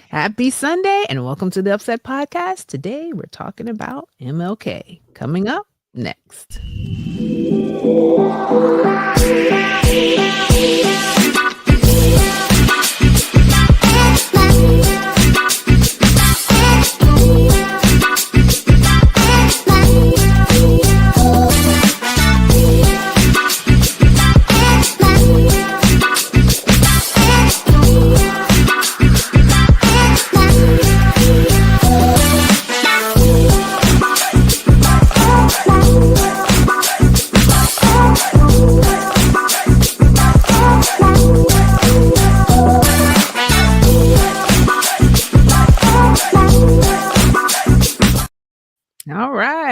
Happy Sunday and welcome to the Upset Podcast. Today we're talking about MLK. Coming up next.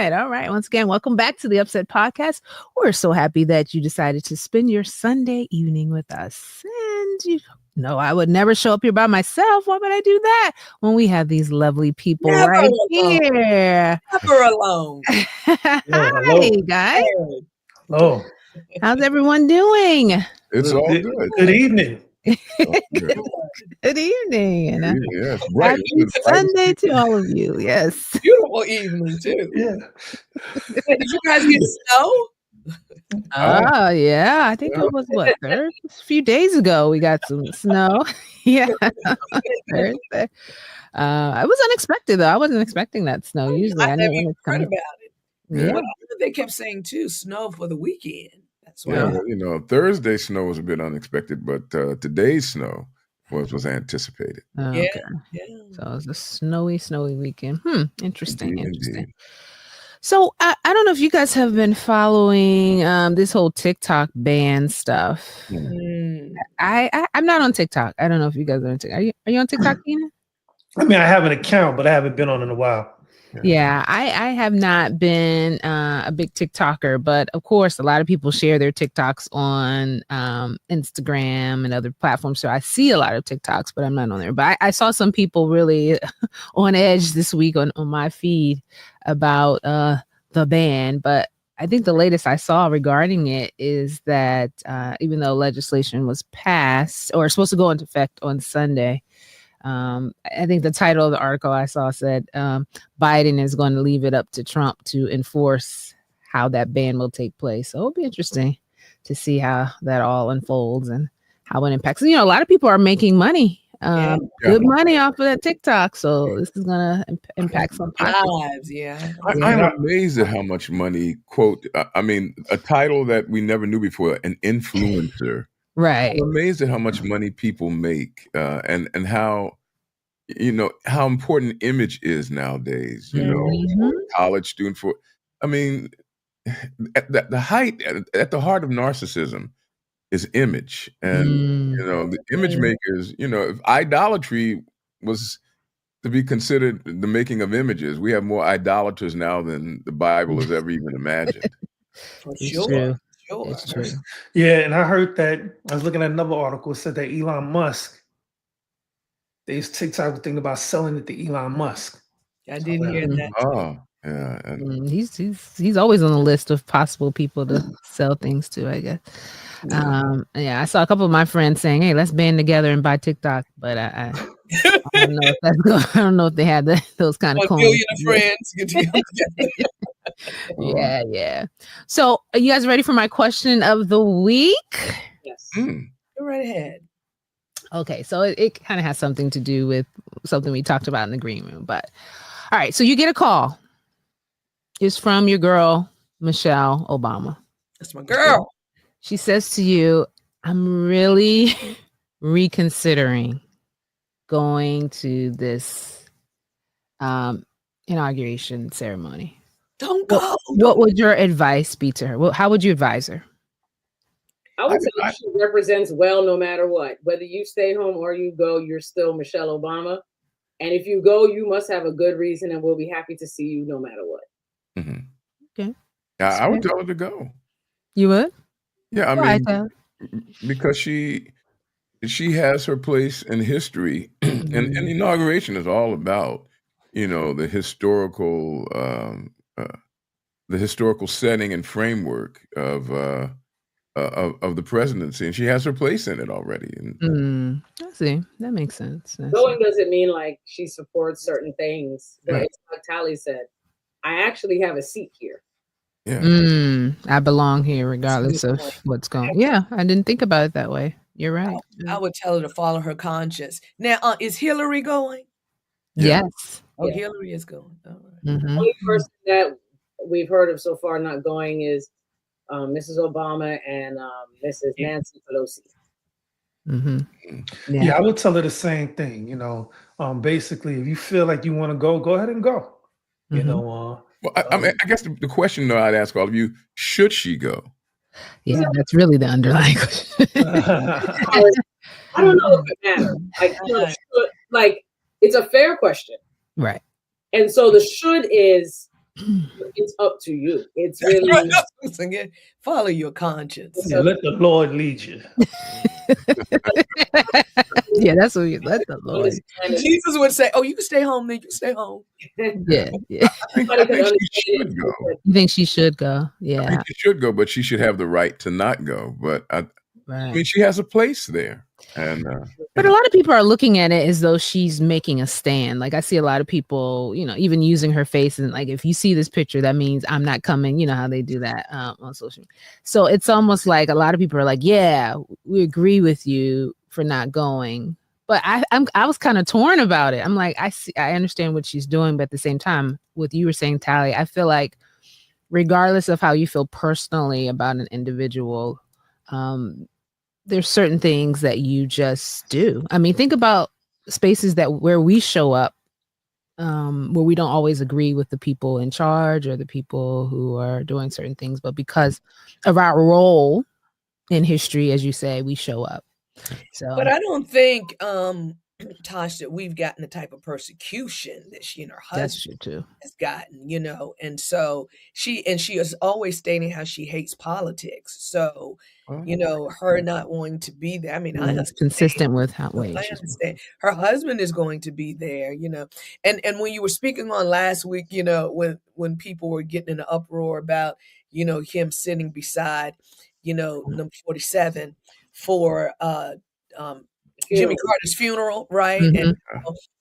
All right. Once again, welcome back to the Upset Podcast. We're so happy that you decided to spend your Sunday evening with us. And you know, I would never show up here by myself. Why would I do that when we have these lovely people right here? Never alone. Hi, guys. Hello. How's everyone doing? It's all good. Good evening. Good evening. Yes, right. Happy Sunday to all of you. Yes. Beautiful evening too. Yeah. Did you guys get snow? Oh yeah, I think it was a few days ago we got some snow. Yeah, Thursday. It was unexpected though. I wasn't expecting that snow. Usually, I know when it's heard coming. about it. Yeah. Well, they kept saying too, snow for the weekend. That's why. Yeah, you know, Thursday snow was a bit unexpected, but today's snow was anticipated. Oh, Yeah, okay. yeah. So it was a snowy weekend. Interesting. Indeed. So I don't know if you guys have been following this whole TikTok ban stuff. I'm not on TikTok. I don't know if you guys are on TikTok. Are you on TikTok, Tina? I mean, I have an account, but I haven't been on in a while. Yeah, I have not been a big TikToker, but of course, a lot of people share their TikToks on Instagram and other platforms. So I see a lot of TikToks, but I'm not on there. But I saw some people really on edge this week on my feed about the ban. But I think the latest I saw regarding it is that even though legislation was passed or supposed to go into effect on Sunday, I think the title of the article I saw said Biden is going to leave it up to Trump to enforce how that ban will take place. So it'll be interesting to see how that all unfolds and how it impacts. You know, a lot of people are making money, good money off of that TikTok. So this is going to impact some lives. Yeah. I'm amazed at how much money, quote, I mean, a title that we never knew before, an influencer. Right. I'm amazed at how much money people make and how, you know, how important image is nowadays, you know, for a college student I mean, at the heart of narcissism is image. And, you know, the image makers, you know, if idolatry was to be considered the making of images, we have more idolaters now than the Bible has ever even imagined. For sure. It's true. Yeah, and I heard that I was looking at another article. It said that Elon Musk, these TikTok were thinking about selling it to Elon Musk. I didn't hear that. Oh, yeah. He's always on the list of possible people to sell things to, I guess. Yeah, I saw a couple of my friends saying, "Hey, let's band together and buy TikTok," but I don't know if that's good. I don't know if they had those kind of coins. 1 million of friends get together. Yeah. So, are you guys ready for my question of the week? Yes. Go right ahead. Okay, so it kind of has something to do with something we talked about in the green room. But all right, so you get a call. It's from your girl, Michelle Obama. That's my girl. She says to you, "I'm really reconsidering going to this inauguration ceremony." Don't go. What would your advice be to her? How would you advise her? I would say she represents well no matter what. Whether you stay home or you go, you're still Michelle Obama. And if you go, you must have a good reason, and we'll be happy to see you no matter what. Okay. I would tell her to go. You would? Yeah, I mean, because she has her place in history, and inauguration is all about, you know, the historical setting and framework of of the presidency, and she has her place in it already. And I see. That makes sense. Going doesn't mean like she supports certain things, but it's like Tally said, I actually have a seat here. Yeah. I belong here regardless of what's going. Yeah, I didn't think about it that way. You're right. I would tell her to follow her conscience. Now, is Hillary going? Yes. Oh, Hillary is going. All right. The only person that we've heard of so far not going is Mrs. Obama and Mrs. Nancy Pelosi. Yeah, I would tell her the same thing. You know, basically, if you feel like you want to go ahead and go. You know. Well, I mean, I guess the question though I'd ask all of you: should she go? Yeah, that's really the underlying question. I don't know if it matters. Like, it's a fair question, right? And so the should is it's up to you. It's really follow your conscience. Yeah, let the Lord lead you. Yeah, that's what you let the Lord. Jesus would say, "Oh, you can stay home. Then you can stay home." Yeah. I think she should go. You think she should go? Yeah, I think she should go, but she should have the right to not go. But I mean, she has a place there, and but a lot of people are looking at it as though she's making a stand. Like I see a lot of people, you know, even using her face and like, if you see this picture, that means I'm not coming. You know how they do that on social media. So it's almost like a lot of people are like, yeah, we agree with you for not going. But I was kind of torn about it. I'm like, I understand what she's doing, but at the same time, what you were saying, Tally, I feel like regardless of how you feel personally about an individual, there's certain things that you just do. I mean, think about spaces where we show up, where we don't always agree with the people in charge or the people who are doing certain things, but because of our role in history, as you say, we show up. So, but I don't think, Tosh, that we've gotten the type of persecution that she and her husband has gotten, you know, and so she is always stating how she hates politics. So, you know, her not wanting to be there. I mean, I understand. Consistent with how I understand. Her husband is going to be there, you know, and when you were speaking on last week, you know, when people were getting in an uproar about, you know, him sitting beside, you know, number 47 for Jimmy Carter's funeral, right? And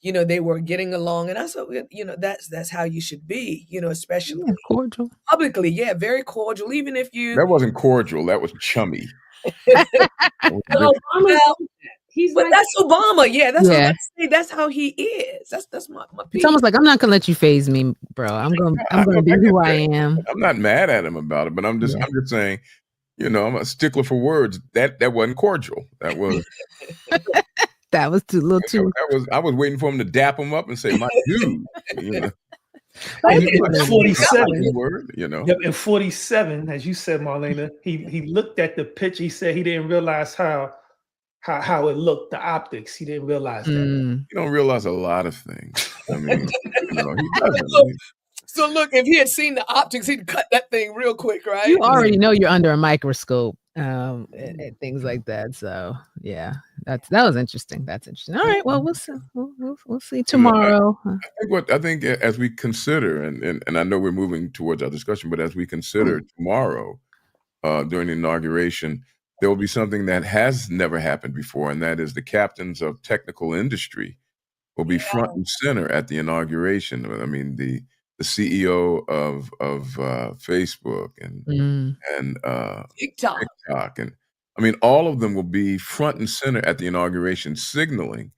you know, they were getting along, and I said, you know, that's how you should be, you know, especially cordial publicly. Yeah, very cordial. Even if you that wasn't cordial, that was chummy. But that's Obama. Yeah, that's what I'm about to say. That's how he is. That's my It's almost like I'm not gonna let you phase me, bro. I'm gonna be who I am. I'm not mad at him about it, but I'm just saying, you know, I'm a stickler for words. That wasn't cordial. That was that was too little too. I was waiting for him to dap him up and say, "My dude," you know. 47, word, you know. Yep, in 47, as you said, Marlena, he looked at the pitch. He said he didn't realize how it looked, the optics. He didn't realize that. You don't realize a lot of things. I mean, you know, he doesn't. So look, if he had seen the optics, he'd cut that thing real quick, right? You already know you're under a microscope, and things like that. So yeah, that was interesting. That's interesting. All right, well, we'll see. We'll see tomorrow. I think as we consider, and I know we're moving towards our discussion, but as we consider tomorrow during the inauguration, there will be something that has never happened before, and that is the captains of technical industry will be front and center at the inauguration. I mean, the CEO of Facebook and TikTok, and I mean, all of them will be front and center at the inauguration, signaling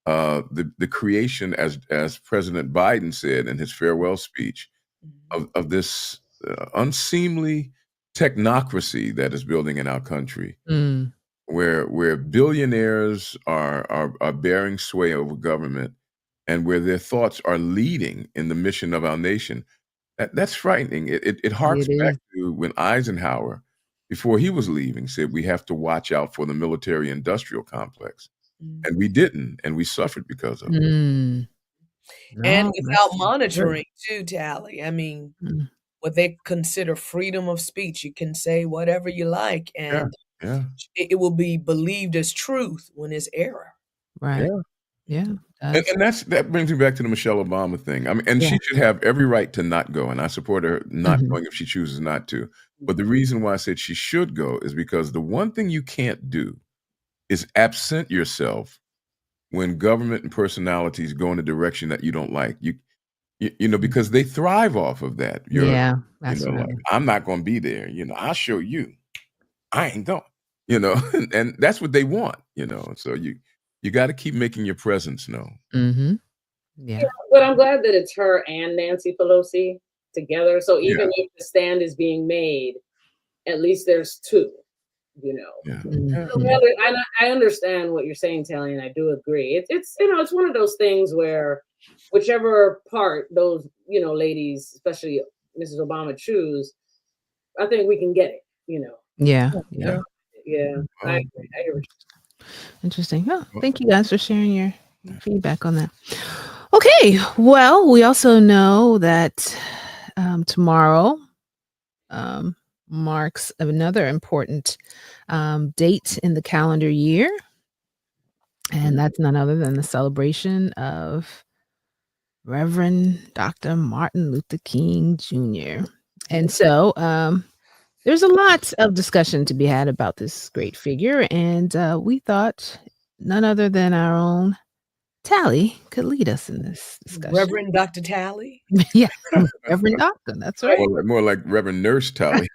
the creation, as President Biden said in his farewell speech, of this unseemly technocracy that is building in our country, where billionaires are bearing sway over government, and where their thoughts are leading in the mission of our nation. That's frightening. It harks back to when Eisenhower, before he was leaving, said we have to watch out for the military-industrial complex. And we didn't, and we suffered because of it. And without monitoring too, Tally. I mean, what they consider freedom of speech. You can say whatever you like, and it will be believed as truth when it's error. Right. Yeah. And that brings me back to the Michelle Obama thing. I mean, and she should have every right to not go, and I support her not going if she chooses not to. But the reason why I said she should go is because the one thing you can't do is absent yourself when government and personalities go in a direction that you don't like. You know, because they thrive off of that. That's Like, I'm not going to be there. I'll show you. I ain't going. And that's what they want. So you got to keep making your presence known. Mm-hmm. Yeah. But I'm glad that it's her and Nancy Pelosi together. So even if the stand is being made, at least there's two. I understand what you're saying, Telly, and I do agree. It's one of those things where whichever part those ladies, especially Mrs. Obama, choose, I think we can get it. Yeah. I agree. Interesting. Oh, thank you guys for sharing your feedback on that. Okay. Well, we also know that tomorrow marks another important date in the calendar year. And that's none other than the celebration of Reverend Dr. Martin Luther King Jr. And so there's a lot of discussion to be had about this great figure. And we thought none other than our own Tally could lead us in this discussion. Reverend Dr. Tally? Yeah, Reverend Doctor. That's right. More like Reverend Nurse Tally.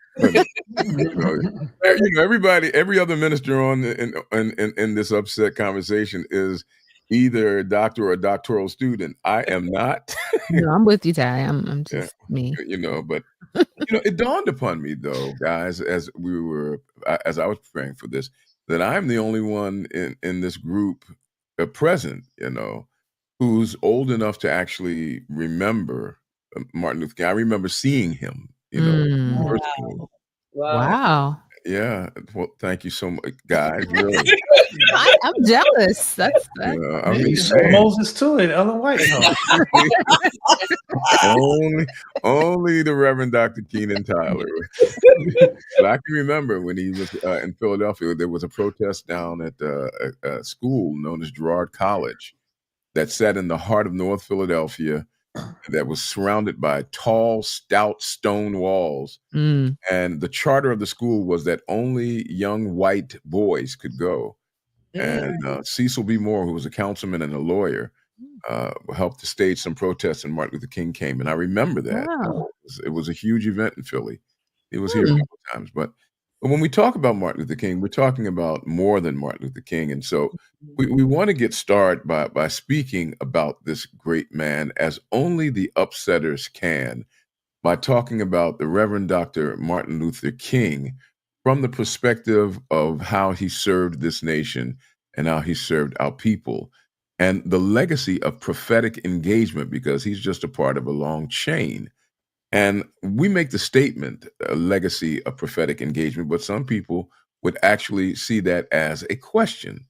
Everybody, every other minister in this upset conversation is either a doctor or a doctoral student. I am not. No, I'm with you, Tally. I'm just me. But it dawned upon me though, guys, as I was preparing for this, that I'm the only one in this group present, who's old enough to actually remember Martin Luther King. I remember seeing him, personally. Wow. Yeah. Well, thank you so much, guys. Really. I'm jealous. That's Moses too, and Ellen White. only the Reverend Dr. Keenan Tyler. But I can remember when he was in Philadelphia, there was a protest down at a school known as Girard College that sat in the heart of North Philadelphia, that was surrounded by tall, stout stone walls. And the charter of the school was that only young white boys could go. And Cecil B. Moore, who was a councilman and a lawyer, helped to stage some protests, and Martin Luther King came. And I remember that. Wow. It was a huge event in Philly. He was here a couple of times. But when we talk about Martin Luther King, we're talking about more than Martin Luther King. And so we want to get started by speaking about this great man as only the upsetters can, by talking about the Reverend Dr. Martin Luther King from the perspective of how he served this nation and how he served our people, and the legacy of prophetic engagement, because he's just a part of a long chain. And we make the statement, a legacy of prophetic engagement, but some people would actually see that as a question.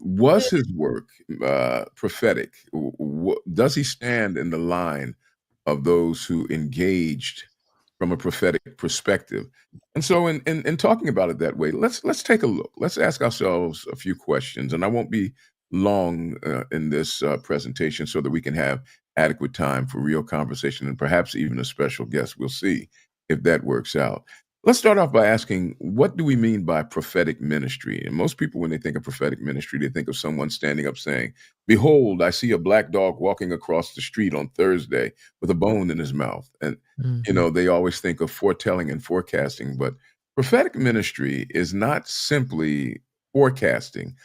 Was his work prophetic? Does he stand in the line of those who engaged from a prophetic perspective? And so in talking about it that way, let's take a look. Let's ask ourselves a few questions. And I won't be long in this presentation, so that we can have adequate time for real conversation and perhaps even a special guest. We'll see if that works out. Let's start off by asking, what do we mean by prophetic ministry? And most people, when they think of prophetic ministry, they think of someone standing up saying, "Behold, I see a black dog walking across the street on Thursday with a bone in his mouth." And, they always think of foretelling and forecasting. But prophetic ministry is not simply forecasting.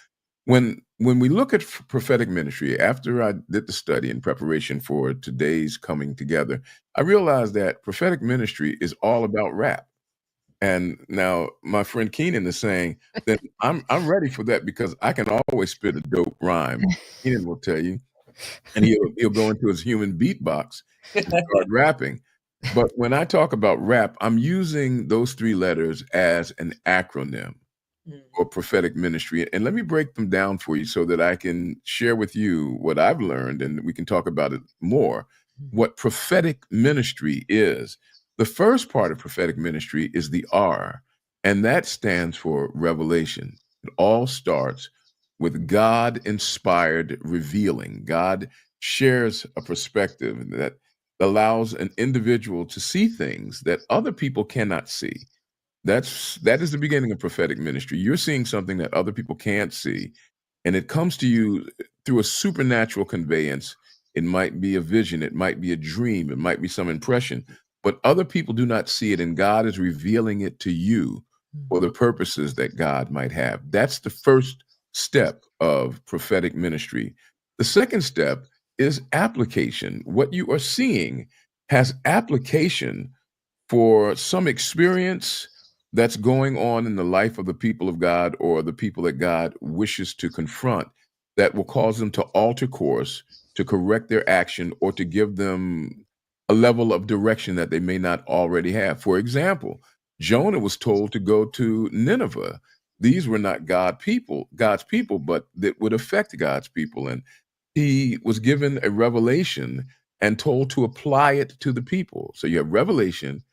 When we look at prophetic ministry, after I did the study in preparation for today's coming together, I realized that prophetic ministry is all about rap. And now my friend Keenan is saying that I'm ready for that, because I can always spit a dope rhyme. Keenan will tell you, and he'll go into his human beatbox and start rapping. But when I talk about rap, I'm using those three letters as an acronym for prophetic ministry. And let me break them down for you so that I can share with you what I've learned, and we can talk about it more. What prophetic ministry is. The first part of prophetic ministry is the R, and that stands for revelation. It all starts with God-inspired revealing. God shares a perspective that allows an individual to see things that other people cannot see. That is the beginning of prophetic ministry. You're seeing something that other people can't see, and it comes to you through a supernatural conveyance. It might be a vision, it might be a dream, it might be some impression, but other people do not see it, and God is revealing it to you for the purposes that God might have. That's the first step of prophetic ministry. The second step is application. What you are seeing has application for some experience that's going on in the life of the people of God or the people that God wishes to confront that will cause them to alter course, to correct their action, or to give them a level of direction that they may not already have. For example, Jonah was told to go to Nineveh. These were not God's people, but that would affect God's people. And he was given a revelation and told to apply it to the people. So you have revelation,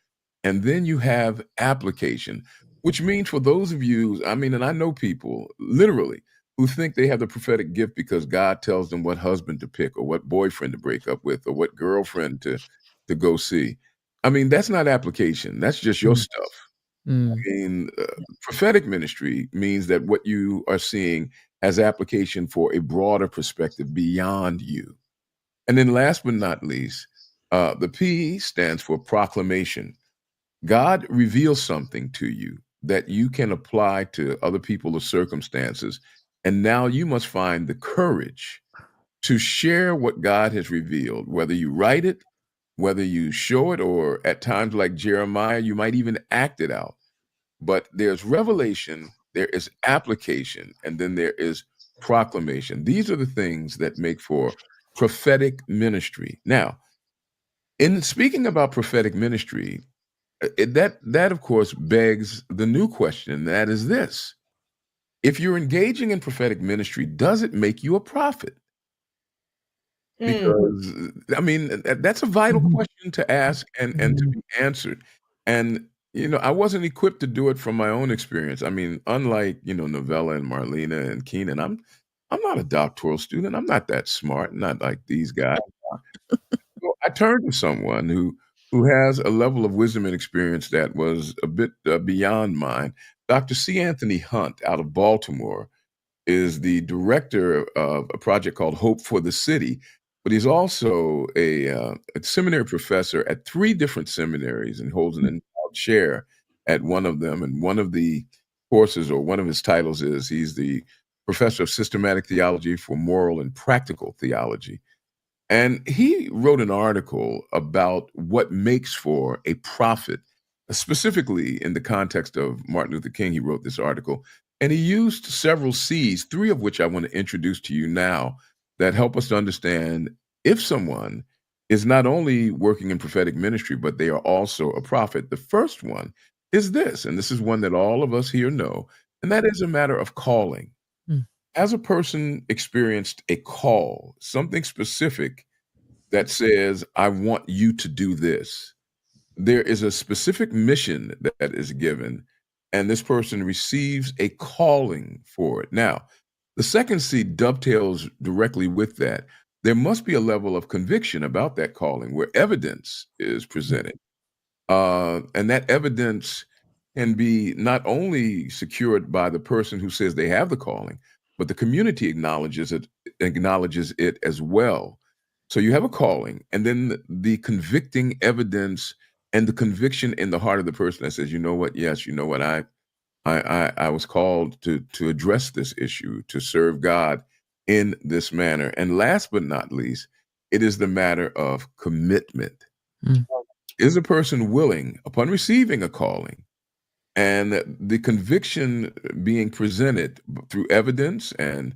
and then you have application, which means for those of you, I mean, and I know people literally who think they have the prophetic gift because God tells them what husband to pick or what boyfriend to break up with or what girlfriend to go see. I mean, that's not application. That's just your stuff. I mean, prophetic ministry means that what you are seeing has application for a broader perspective beyond you. And then last but not least, the P stands for proclamation. God reveals something to you that you can apply to other people or circumstances. And now you must find the courage to share what God has revealed, whether you write it, whether you show it, or at times like Jeremiah, you might even act it out. But there's revelation, there is application, and then there is proclamation. These are the things that make for prophetic ministry. Now, in speaking about prophetic ministry, that of course begs the new question, and that is this: if you're engaging in prophetic ministry, does it make you a prophet? Because I mean, that's a vital question to ask and to be answered. And I wasn't equipped to do it from my own experience. I mean, unlike Novella and Marlena and Keenan, I'm not a doctoral student. I'm not that smart. Not like these guys. So I turned to someone who has a level of wisdom and experience that was a bit beyond mine. Dr. C. Anthony Hunt out of Baltimore is the director of a project called Hope for the City, but he's also a seminary professor at 3 different seminaries and holds an endowed chair at one of them. And one of the courses, or one of his titles, is he's the professor of systematic theology for moral and practical theology. And he wrote an article about what makes for a prophet, specifically in the context of Martin Luther King. He wrote this article, and he used several C's, 3 of which I want to introduce to you now, that help us to understand if someone is not only working in prophetic ministry, but they are also a prophet. The first one is this, and this is one that all of us here know, and that is a matter of calling. Has a person experienced a call, something specific that says, I want you to do this? There is a specific mission that is given, and this person receives a calling for it. Now, the second C dovetails directly with that. There must be a level of conviction about that calling where evidence is presented. And that evidence can be not only secured by the person who says they have the calling, but the community acknowledges it as well. So you have a calling, and then the convicting evidence and the conviction in the heart of the person that says, you know what, yes, you know what, I was called to address this issue, to serve God in this manner. And last but not least, it is the matter of commitment. Is a person willing, upon receiving a calling and the conviction being presented through evidence and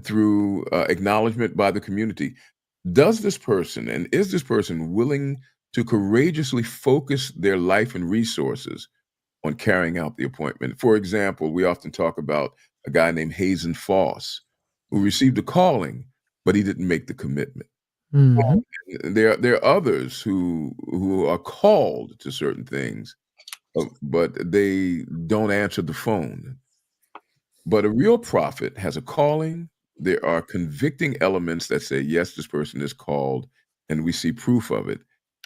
through acknowledgement by the community, does this person and is this person willing to courageously focus their life and resources on carrying out the appointment? For example, we often talk about a guy named Hazen Foss who received a calling, but he didn't make the commitment. There are others who are called to certain things, but they don't answer the phone. But a real prophet has a calling. There are convicting elements that say, yes, this person is called, and we see proof of it.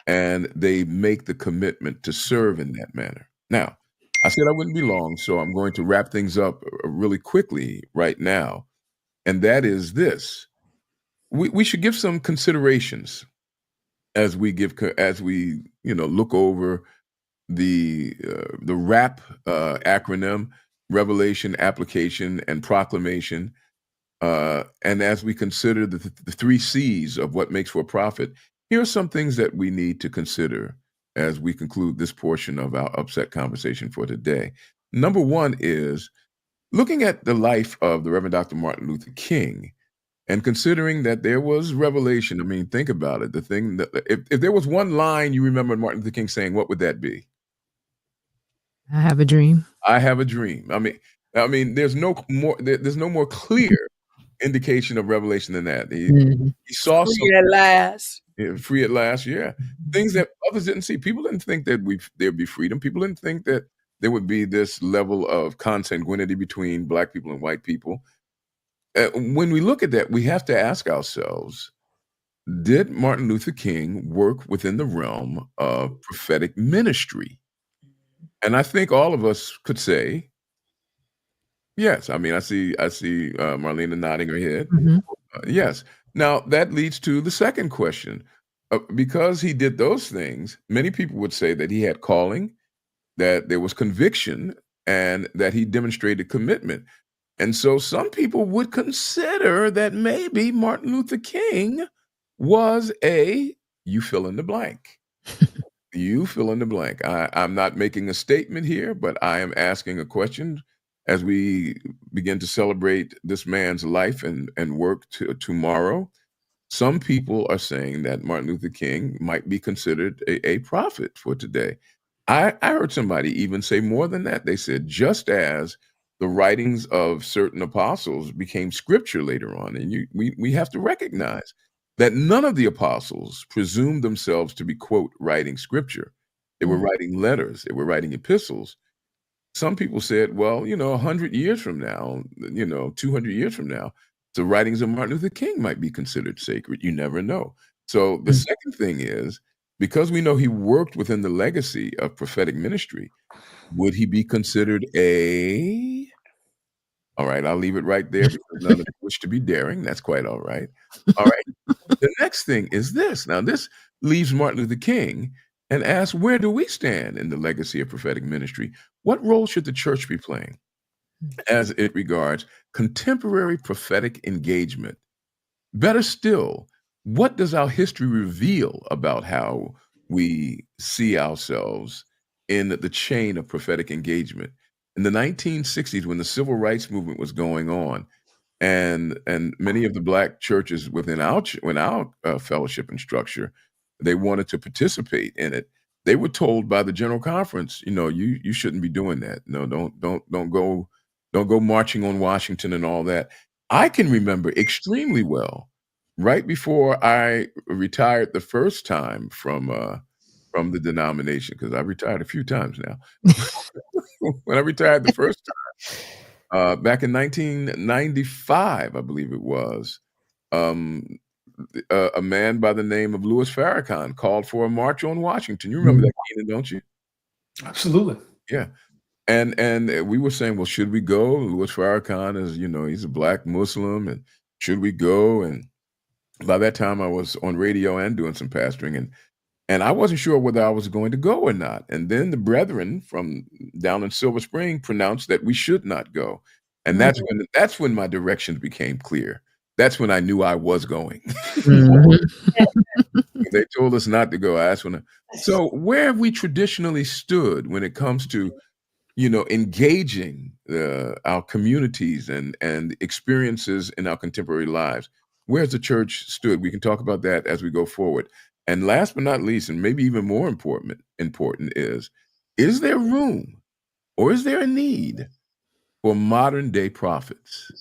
And they make the commitment to serve in that manner. Now, I said I wouldn't be long, so I'm going to wrap things up really quickly right now. And that is this. We should give some considerations as we look over the RAP acronym, Revelation, Application, and Proclamation. And as we consider the 3 C's of what makes for a prophet, here are some things that we need to consider as we conclude this portion of our Upset conversation for today. Number one is looking at the life of the Reverend Dr. Martin Luther King and considering that there was revelation. I mean, think about it. The thing that if there was one line you remember Martin Luther King saying, what would that be? I have a dream. I have a dream. I mean, there's no more clear indication of revelation than that. He saw free at last. Free at last, yeah. Things that others didn't see. People didn't think that there'd be freedom. People didn't think that there would be this level of consanguinity between Black people and white people. When we look at that, we have to ask ourselves, did Martin Luther King work within the realm of prophetic ministry? And I think all of us could say, yes. I mean, I see Marlena nodding her head. Yes. Now, that leads to the second question. Because he did those things, many people would say that he had calling, that there was conviction, and that he demonstrated commitment. And so some people would consider that maybe Martin Luther King was you fill in the blank. You fill in the blank. I'm not making a statement here, but I am asking a question as we begin to celebrate this man's life and work tomorrow. Some people are saying that Martin Luther King might be considered a prophet for today. I heard somebody even say more than that. They said, just as the writings of certain apostles became scripture later on, and we have to recognize that none of the apostles presumed themselves to be, quote, writing scripture. They were writing letters. They were writing epistles. Some people said, well, 100 years from now, 200 years from now, the writings of Martin Luther King might be considered sacred. You never know. So the second thing is, because we know he worked within the legacy of prophetic ministry, would he be considered all right, I'll leave it right there because none of you wish to be daring. That's quite all right. All right. The next thing is this. Now, this leaves Martin Luther King and asks, where do we stand in the legacy of prophetic ministry? What role should the church be playing as it regards contemporary prophetic engagement? Better still, what does our history reveal about how we see ourselves in the chain of prophetic engagement? In the 1960s, when the civil rights movement was going on, and many of the Black churches within our fellowship and structure, they wanted to participate in it. They were told by the General Conference, you shouldn't be doing that. No, don't go marching on Washington and all that. I can remember extremely well, right before I retired the first time from the denomination, because I've retired a few times now. When I retired the first time, back in 1995, I believe it was, a man by the name of Louis Farrakhan called for a march on Washington. You remember that, Keenan, don't you? Absolutely. Yeah. And we were saying, well, should we go? Louis Farrakhan is, he's a Black Muslim, and should we go? And by that time I was on radio and doing some pastoring, and I wasn't sure whether I was going to go or not. And then the brethren from down in Silver Spring pronounced that we should not go. And that's when my directions became clear. That's when I knew I was going. They told us not to go. So where have we traditionally stood when it comes to engaging our communities and experiences in our contemporary lives? Where's the church stood? We can talk about that as we go forward. And last but not least, and maybe even more important is there room or is there a need for modern day prophets?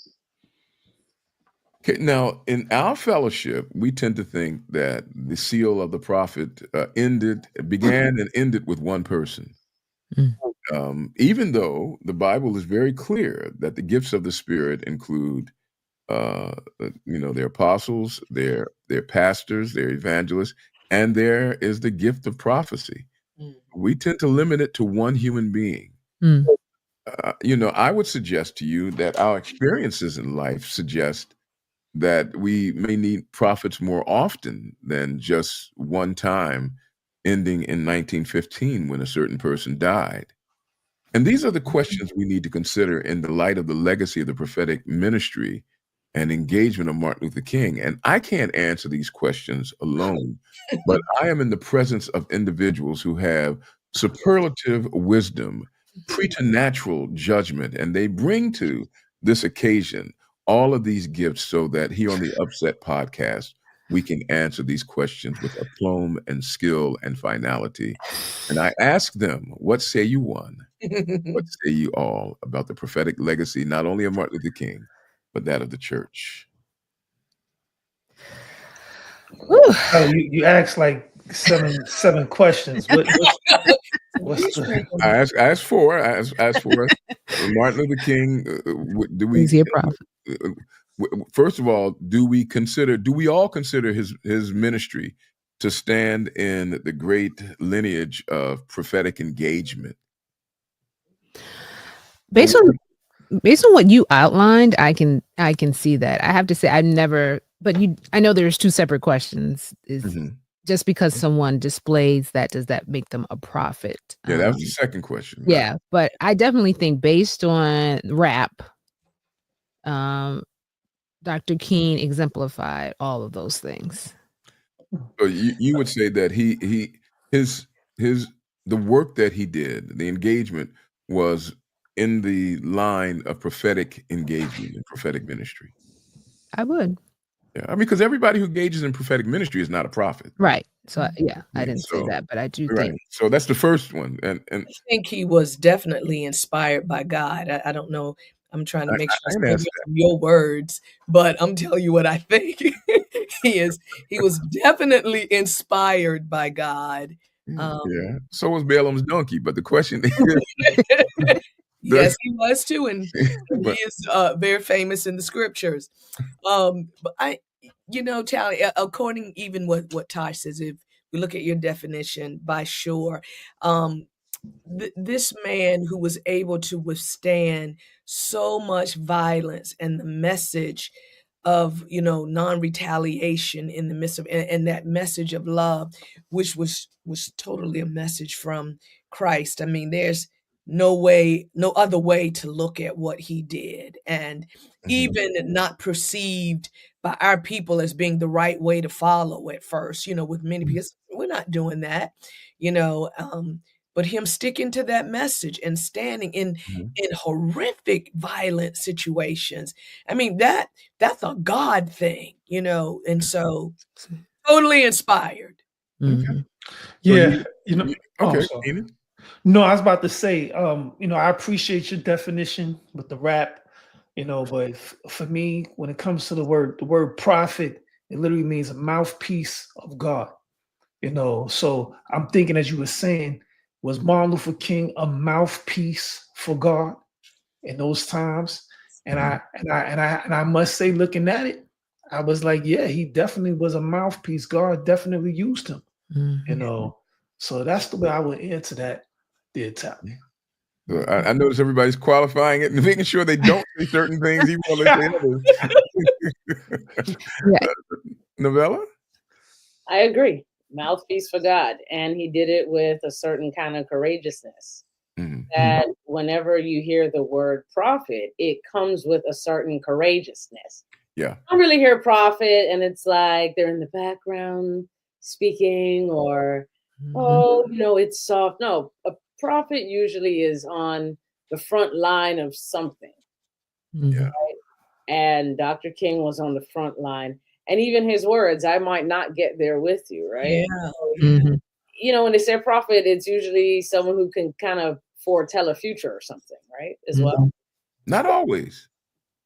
Okay, now, in our fellowship, we tend to think that the seal of the prophet began and ended with one person. Even though the Bible is very clear that the gifts of the Spirit include, their apostles, their pastors, their evangelists, and there is the gift of prophecy. We tend to limit it to one human being. I would suggest to you that our experiences in life suggest that we may need prophets more often than just one time, ending in 1915 when a certain person died. And these are the questions we need to consider in the light of the legacy of the prophetic ministry and engagement of Martin Luther King. And I can't answer these questions alone, but I am in the presence of individuals who have superlative wisdom, preternatural judgment, and they bring to this occasion all of these gifts so that here on the Upset podcast, we can answer these questions with aplomb and skill and finality. And I ask them, what say you one? What say you all about the prophetic legacy, not only of Martin Luther King, but that of the church? Oh, you asked like seven questions. What's the? I asked for Martin Luther King. Do we? Is he a prophet? First of all, do we all consider his ministry to stand in the great lineage of prophetic engagement? Based on what you outlined, I can see that. I have to say I've never, but I know there's two separate questions. Is just because someone displays that, does that make them a prophet? Yeah, that was the second question. Yeah, but I definitely think based on rap, Dr. King exemplified all of those things. So you would say that the work that he did, the engagement, was in the line of prophetic engagement and prophetic ministry. I would. Yeah, I mean, because everybody who engages in prophetic ministry is not a prophet. Right. So I didn't say that, but I do think. So that's the first one. And I think he was definitely inspired by God. I don't know. I'm trying to make sure I your words, but I'm telling you what I think. He was definitely inspired by God. Yeah. So was Balaam's donkey, but the question is, yes, he was too, and he is very famous in the scriptures. But Tally, according even what Tosh says, if we look at your definition by sure, this man who was able to withstand so much violence and the message of non-retaliation in the midst of and that message of love, which was totally a message from Christ. I mean, there's no other way to look at what he did, and even not perceived by our people as being the right way to follow at first, with many people, we're not doing that, but him sticking to that message and standing in horrific violent situations. I mean, that's a God thing, and so totally inspired. Okay. Yeah. Okay. No, I was about to say, I appreciate your definition with the rap, but for me, when it comes to the word prophet, it literally means a mouthpiece of God, So I'm thinking, as you were saying, was Martin Luther King a mouthpiece for God in those times? And I must say, looking at it, I was like, yeah, he definitely was a mouthpiece. God definitely used him, So that's the way I would answer that. So I notice everybody's qualifying it and making sure they don't say certain things, even though they say others. Novella? I agree. Mouthpiece for God. And he did it with a certain kind of courageousness. That whenever you hear the word prophet, it comes with a certain courageousness. Yeah. I don't really hear prophet and it's like they're in the background speaking or, it's soft. No, a prophet usually is on the front line of something. Yeah. Right? And Dr. King was on the front line. And even his words, I might not get there with you, right? Yeah. When they say prophet, it's usually someone who can kind of foretell a future or something, right? As well. Not always.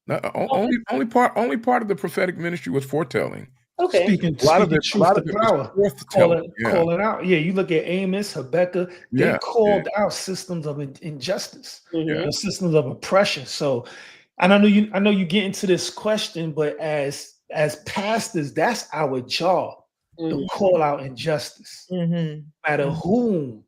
Only part of the prophetic ministry was foretelling. Okay. Speaking truth to power, call it out. Yeah, you look at Amos, Habakkuk, they called out systems of injustice, systems of oppression. So, and I know you get into this question, but as pastors, that's our job to call out injustice. No matter whom,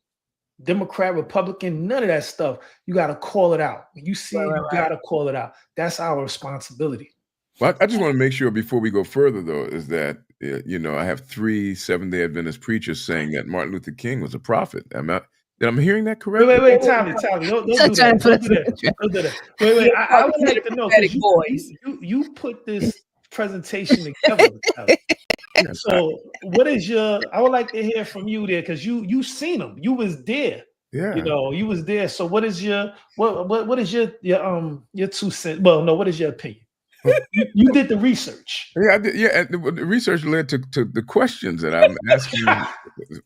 Democrat, Republican, none of that stuff. You got to call it out. When you see it, you got to call it out. That's our responsibility. Well, I just want to make sure before we go further, though, is that, I have 3 Seventh-day Adventist preachers saying that Martin Luther King was a prophet. I'm hearing that correctly? Wait, Tommy, don't do that. Don't do that. Wait. I would like to know, because you put this presentation together. So what is I would like to hear from you there, because you seen them. You was there. Yeah. You was there. So what is what is your 2 cents? Well, no, what is your opinion? You did the research. Yeah, I did. Yeah, and the research led to the questions that I'm asking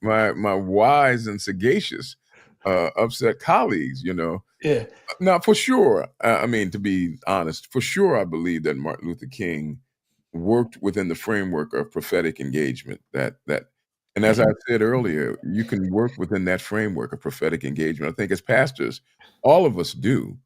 my wise and sagacious upset colleagues, Yeah. Now, for sure, I mean, to be honest, for sure, I believe that Martin Luther King worked within the framework of prophetic engagement. And as I said earlier, you can work within that framework of prophetic engagement. I think as pastors, all of us do,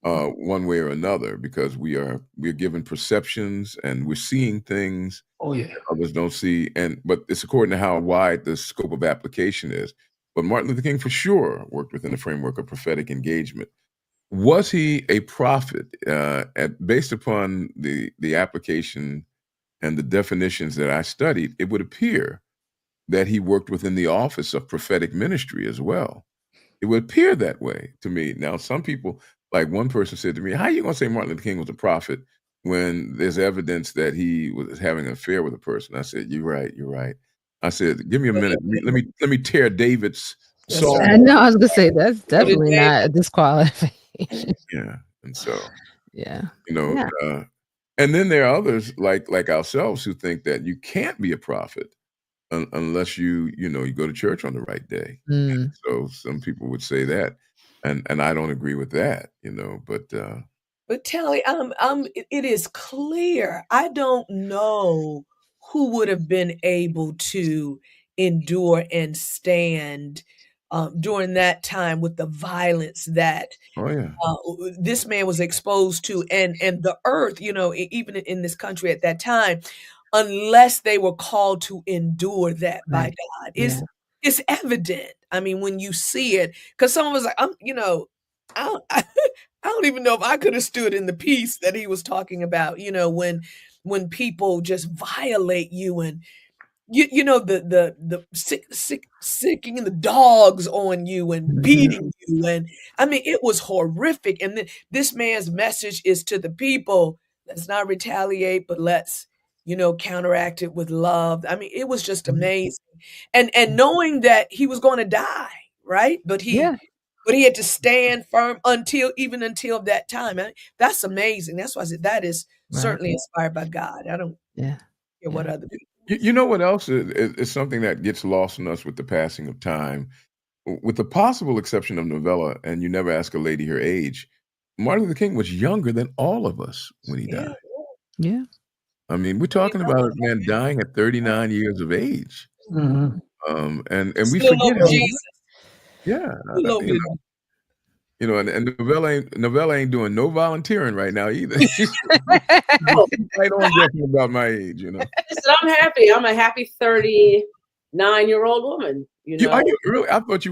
one way or another, because we're given perceptions and we're seeing things others don't see. But it's according to how wide the scope of application is. But Martin Luther King, for sure, worked within the framework of prophetic engagement. Was he a prophet? Based upon the application and the definitions that I studied, it would appear that he worked within the office of prophetic ministry as well. It would appear that way to me. Now, some people, like one person said to me, how are you going to say Martin Luther King was a prophet when there's evidence that he was having an affair with a person? I said, you're right. I said, give me a minute. Let me tear David's song. I know, I was going to say, that's definitely not a disqualification. Yeah. And so, yeah. And then there are others like ourselves who think that you can't be a prophet unless you go to church on the right day. So some people would say that, and I don't agree with that, But Tally, it is clear. I don't know who would have been able to endure and stand during that time with the violence that this man was exposed to, and the earth, even in this country at that time, unless they were called to endure that by God. It's evident. I mean, when you see it, because some of us, I don't even know if I could have stood in the peace that he was talking about, when people just violate you, and the sicking the dogs on you and beating you. And I mean, it was horrific. And then this man's message is to the people, let's not retaliate, but let's, counteract it with love. I mean, it was just amazing. And knowing that he was going to die, right? But he had to stand firm until that time. That's amazing. That's why I said that is certainly inspired by God. I don't care what other people. You know what else is something that gets lost in us with the passing of time? With the possible exception of Novella, and you never ask a lady her age, Martin Luther King was younger than all of us when he died. Yeah. I mean, we're talking about a man dying at 39 years of age. And we forget how Jesus. And Novella ain't doing no volunteering right now either. She's right on guessing about my age, Listen, I'm happy. I'm a happy 39-year-old woman. Are you really? I thought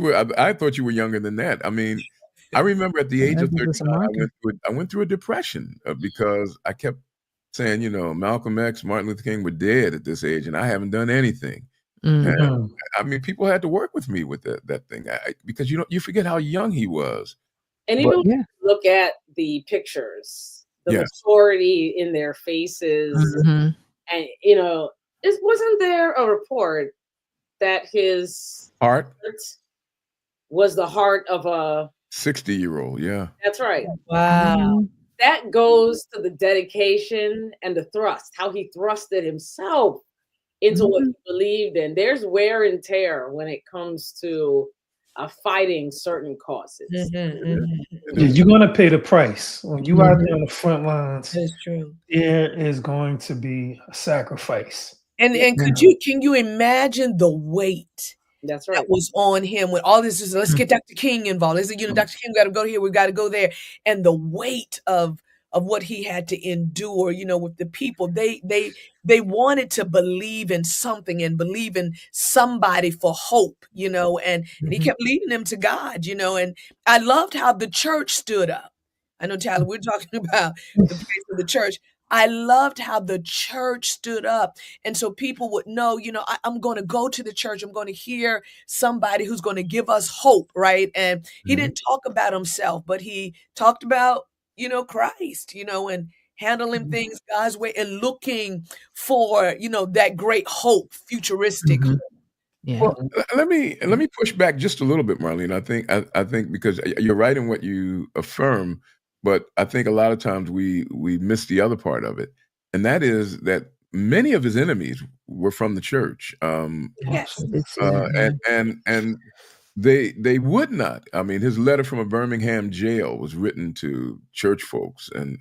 you were younger than that. I mean, I remember at the age of 39, I went through a depression because I kept saying, Malcolm X, Martin Luther King were dead at this age, and I haven't done anything. And, I mean, people had to work with me with that thing because you forget how young he was. And even when you look at the pictures, the maturity in their faces, and wasn't there a report that his heart was the heart of a 60-year-old? Yeah, that's right. Wow. That goes to the dedication and the thrust, how he thrusted himself into what he believed in. There's wear and tear when it comes to fighting certain causes. You're going to pay the price. When you out there on the front lines, that's true. There is going to be a sacrifice. And can you imagine the weight That's that right. was on him when all this is, let's get Dr. King involved. Let's, Dr. King got to go here, we got to go there. And the weight of what he had to endure, with the people. They wanted to believe in something and believe in somebody for hope, and he kept leading them to God, and I loved how the church stood up. I know, Tyler, we're talking about the place of the church. I loved how the church stood up. And so people would know, I'm going to go to the church. I'm going to hear somebody who's going to give us hope, right? And he didn't talk about himself, but he talked about, Christ, and handling things God's way and looking for, that great hope, futuristic hope. Yeah. Well, let me push back just a little bit, Marlene. I think because you're right in what you affirm, but I think a lot of times we miss the other part of it, and that is that many of his enemies were from the church, Yes. and they would not. I mean, his letter from a Birmingham jail was written to church folks, and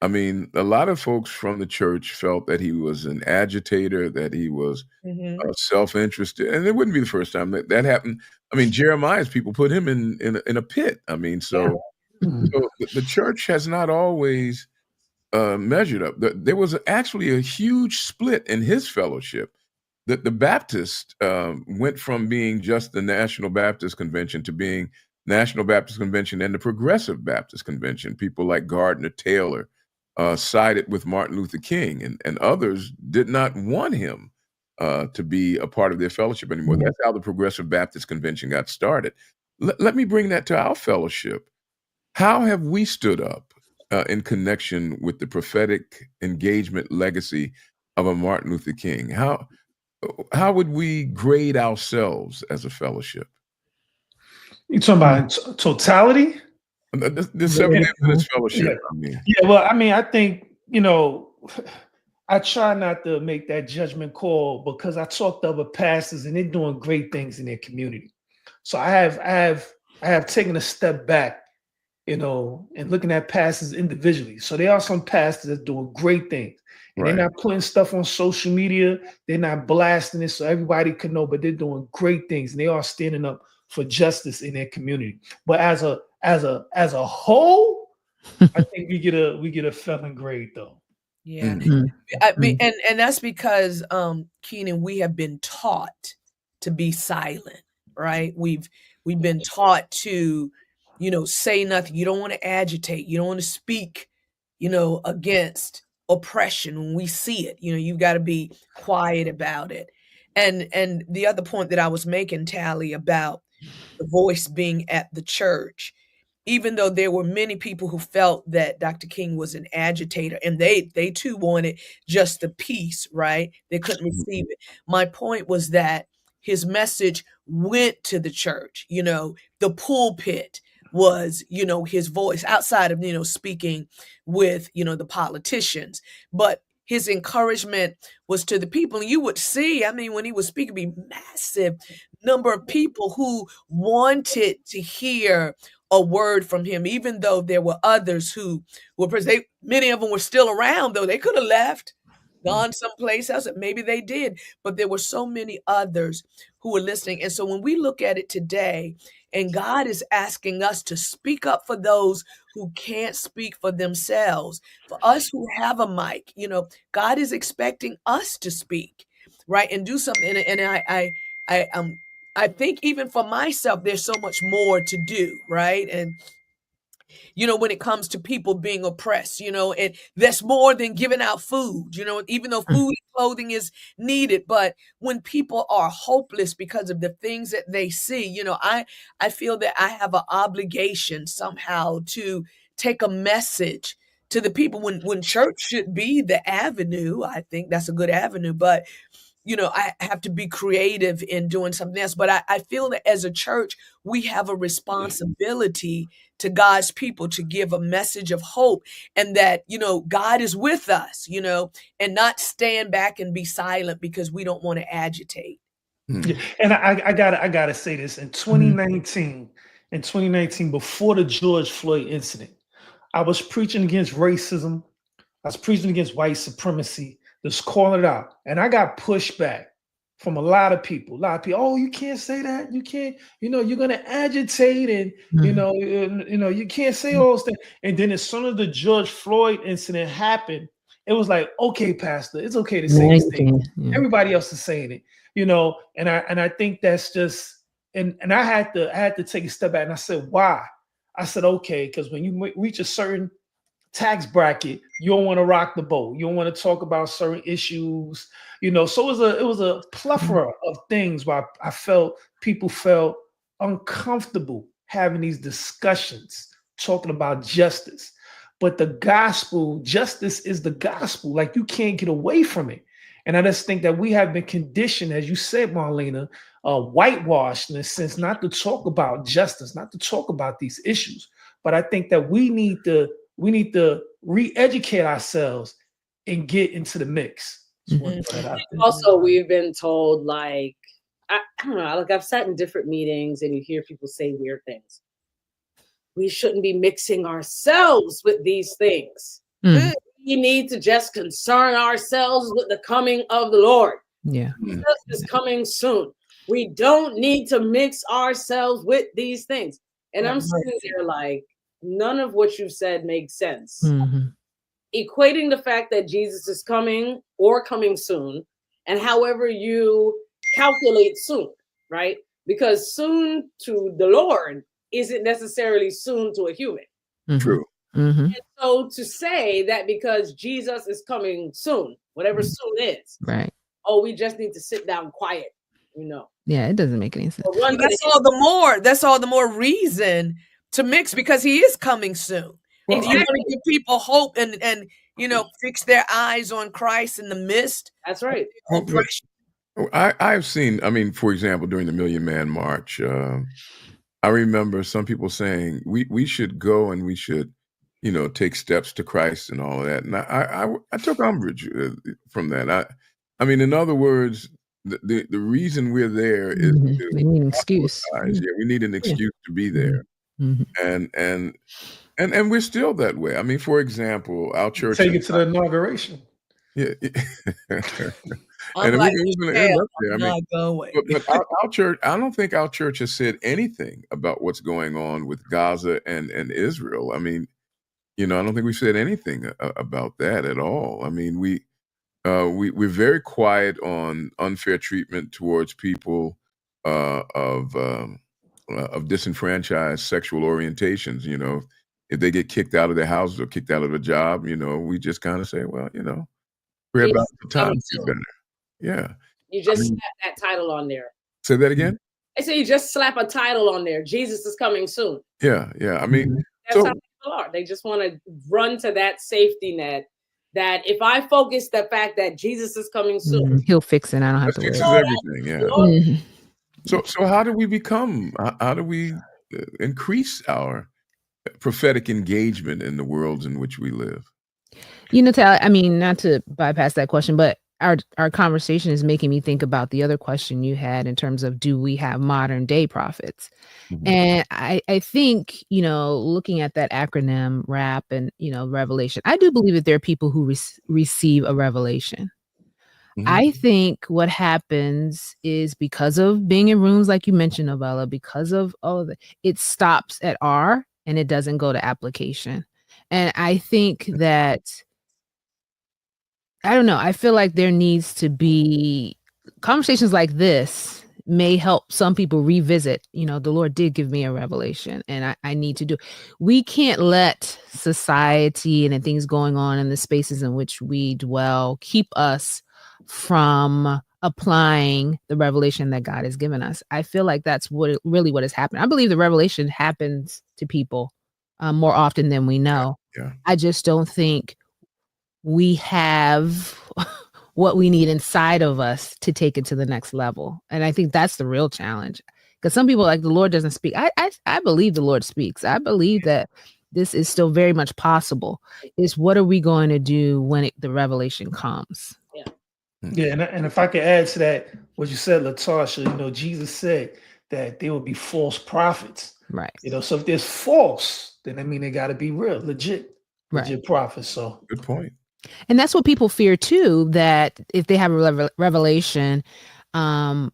I mean, a lot of folks from the church felt that he was an agitator, that he was self-interested, and it wouldn't be the first time that happened. I mean, Jeremiah's people put him in a pit. I mean, so the church has not always measured up. There was actually a huge split in his fellowship. The Baptist went from being just the National Baptist Convention to being National Baptist Convention and the Progressive Baptist Convention. People like Gardner Taylor sided with Martin Luther King, and others did not want him to be a part of their fellowship anymore. That's how the Progressive Baptist Convention got started. Let me bring that to our fellowship. How have we stood up in connection with the prophetic engagement legacy of a Martin Luther King? How would we grade ourselves as a fellowship? You talking about totality? The Seventh-day Adventist fellowship. Yeah. I mean. Yeah, well, I mean, I think, I try not to make that judgment call because I talk to other pastors and they're doing great things in their community. So I have taken a step back, and looking at pastors individually. So there are some pastors that's doing great things. And they're not putting stuff on social media. They're not blasting it so everybody can know, but they're doing great things. And they are standing up for justice in their community. But as a whole, I think we get a failing grade though. Yeah. I mean, and that's because, Keenan, we have been taught to be silent, right? We've been taught to, say nothing. You don't want to agitate. You don't want to speak, against oppression when we see it. You've got to be quiet about it. And the other point that I was making, Tally, about the voice being at the church, even though there were many people who felt that Dr. King was an agitator and they too wanted just the peace, right? They couldn't receive it. My point was that his message went to the church, the pulpit was, his voice outside of, speaking with, the politicians, but his encouragement was to the people. And you would see, I mean, when he was speaking, be massive number of people who wanted to hear a word from him, even though there were others who were many of them were still around, though they could have left, gone someplace else, and maybe they did, but there were so many others who were listening. And so when we look at it today, and God is asking us to speak up for those who can't speak for themselves, for us who have a mic, God is expecting us to speak, right, and do something. And I think even for myself, there's so much more to do, right? And when it comes to people being oppressed, and that's more than giving out food, even though food and clothing is needed. But when people are hopeless because of the things that they see, I feel that I have an obligation somehow to take a message to the people when church should be the avenue. I think that's a good avenue, but I have to be creative in doing something else. But I feel that as a church, we have a responsibility to God's people to give a message of hope and that, God is with us, and not stand back and be silent because we don't want to agitate. Yeah. And I gotta say this in 2019, before the George Floyd incident, I was preaching against racism. I was preaching against white supremacy. Just calling it out. And I got pushback from a lot of people. Oh, you can't say that. You can't, you're gonna agitate, and you can't say all those things. And then as soon as the George Floyd incident happened, it was like, okay, Pastor, it's okay to say these things. Everybody else is saying it, and I think that's just, and I had to take a step back, and I said, why? I said, okay, because when you reach a certain tax bracket, you don't want to rock the boat. You don't want to talk about certain issues, So it was a plethora of things where I felt people felt uncomfortable having these discussions, talking about justice. But the gospel, justice is the gospel. Like, you can't get away from it. And I just think that we have been conditioned, as you said, Marlena, whitewashed in a sense, not to talk about justice, not to talk about these issues. But I think that we need to re-educate ourselves and get into the mix. Also, we've been told, like, I don't know, like, I've sat in different meetings and you hear people say weird things. We shouldn't be mixing ourselves with these things. We need to just concern ourselves with the coming of the Lord. Jesus is coming soon. We don't need to mix ourselves with these things. And I'm sitting there like, none of what you've said makes sense. Equating the fact that Jesus is coming or coming soon, and however you calculate soon, right? Because soon to the Lord isn't necessarily soon to a human. True. And so to say that because Jesus is coming soon, whatever soon is, right? Oh, we just need to sit down quiet, Yeah, it doesn't make any sense. Well, that's all the more reason to mix, because he is coming soon. Well, you want to give people hope and fix their eyes on Christ in the midst. That's right. I've seen, for example, during the Million Man March, I remember some people saying we should go and we should, take steps to Christ and all of that. And I took umbrage from that. I mean, in other words, the reason we're there is we need an excuse. Yeah, we need an excuse to be there. And we're still that way. I mean, for example, our church take it to the inauguration. Yeah. I'm like, not going. But our church, I don't think our church has said anything about what's going on with Gaza and Israel. I mean, I don't think we've said anything about that at all. I mean, we're very quiet on unfair treatment towards people of disenfranchised sexual orientations. If they get kicked out of their houses or kicked out of a job, we just kind of say, well, we're about the time to get better. Yeah. You just slap that title on there. Say that again? I say you just slap a title on there. Jesus is coming soon. Yeah. I mean, that's how people are. They just want to run to that safety net that if I focus the fact that Jesus is coming soon, he'll fix it. I don't have to worry. Fixes everything. Yeah. So how do we increase our prophetic engagement in the worlds in which we live? Tal, I mean, not to bypass that question, but our conversation is making me think about the other question you had in terms of, do we have modern day prophets? And I think, looking at that acronym RAP and, revelation, I do believe that there are people who receive a revelation. I think what happens is, because of being in rooms like you mentioned, Novella, because of it stops at R and it doesn't go to application. And I think that, I don't know, I feel like there needs to be conversations like this may help some people revisit, the Lord did give me a revelation and I need to do. We can't let society and the things going on in the spaces in which we dwell keep us from applying the revelation that God has given us. I feel like that's what has happened. I believe the revelation happens to people more often than we know. Yeah. I just don't think we have what we need inside of us to take it to the next level. And I think that's the real challenge, because some people, like, the Lord doesn't speak. I believe the Lord speaks. I believe that this is still very much possible. It's what are we going to do when the revelation comes? Yeah, and if I could add to that, what you said, Latasha, Jesus said that there will be false prophets. Right. So if there's false, then I mean they got to be real, legit prophets. So good point. And that's what people fear too, that if they have a revelation, well,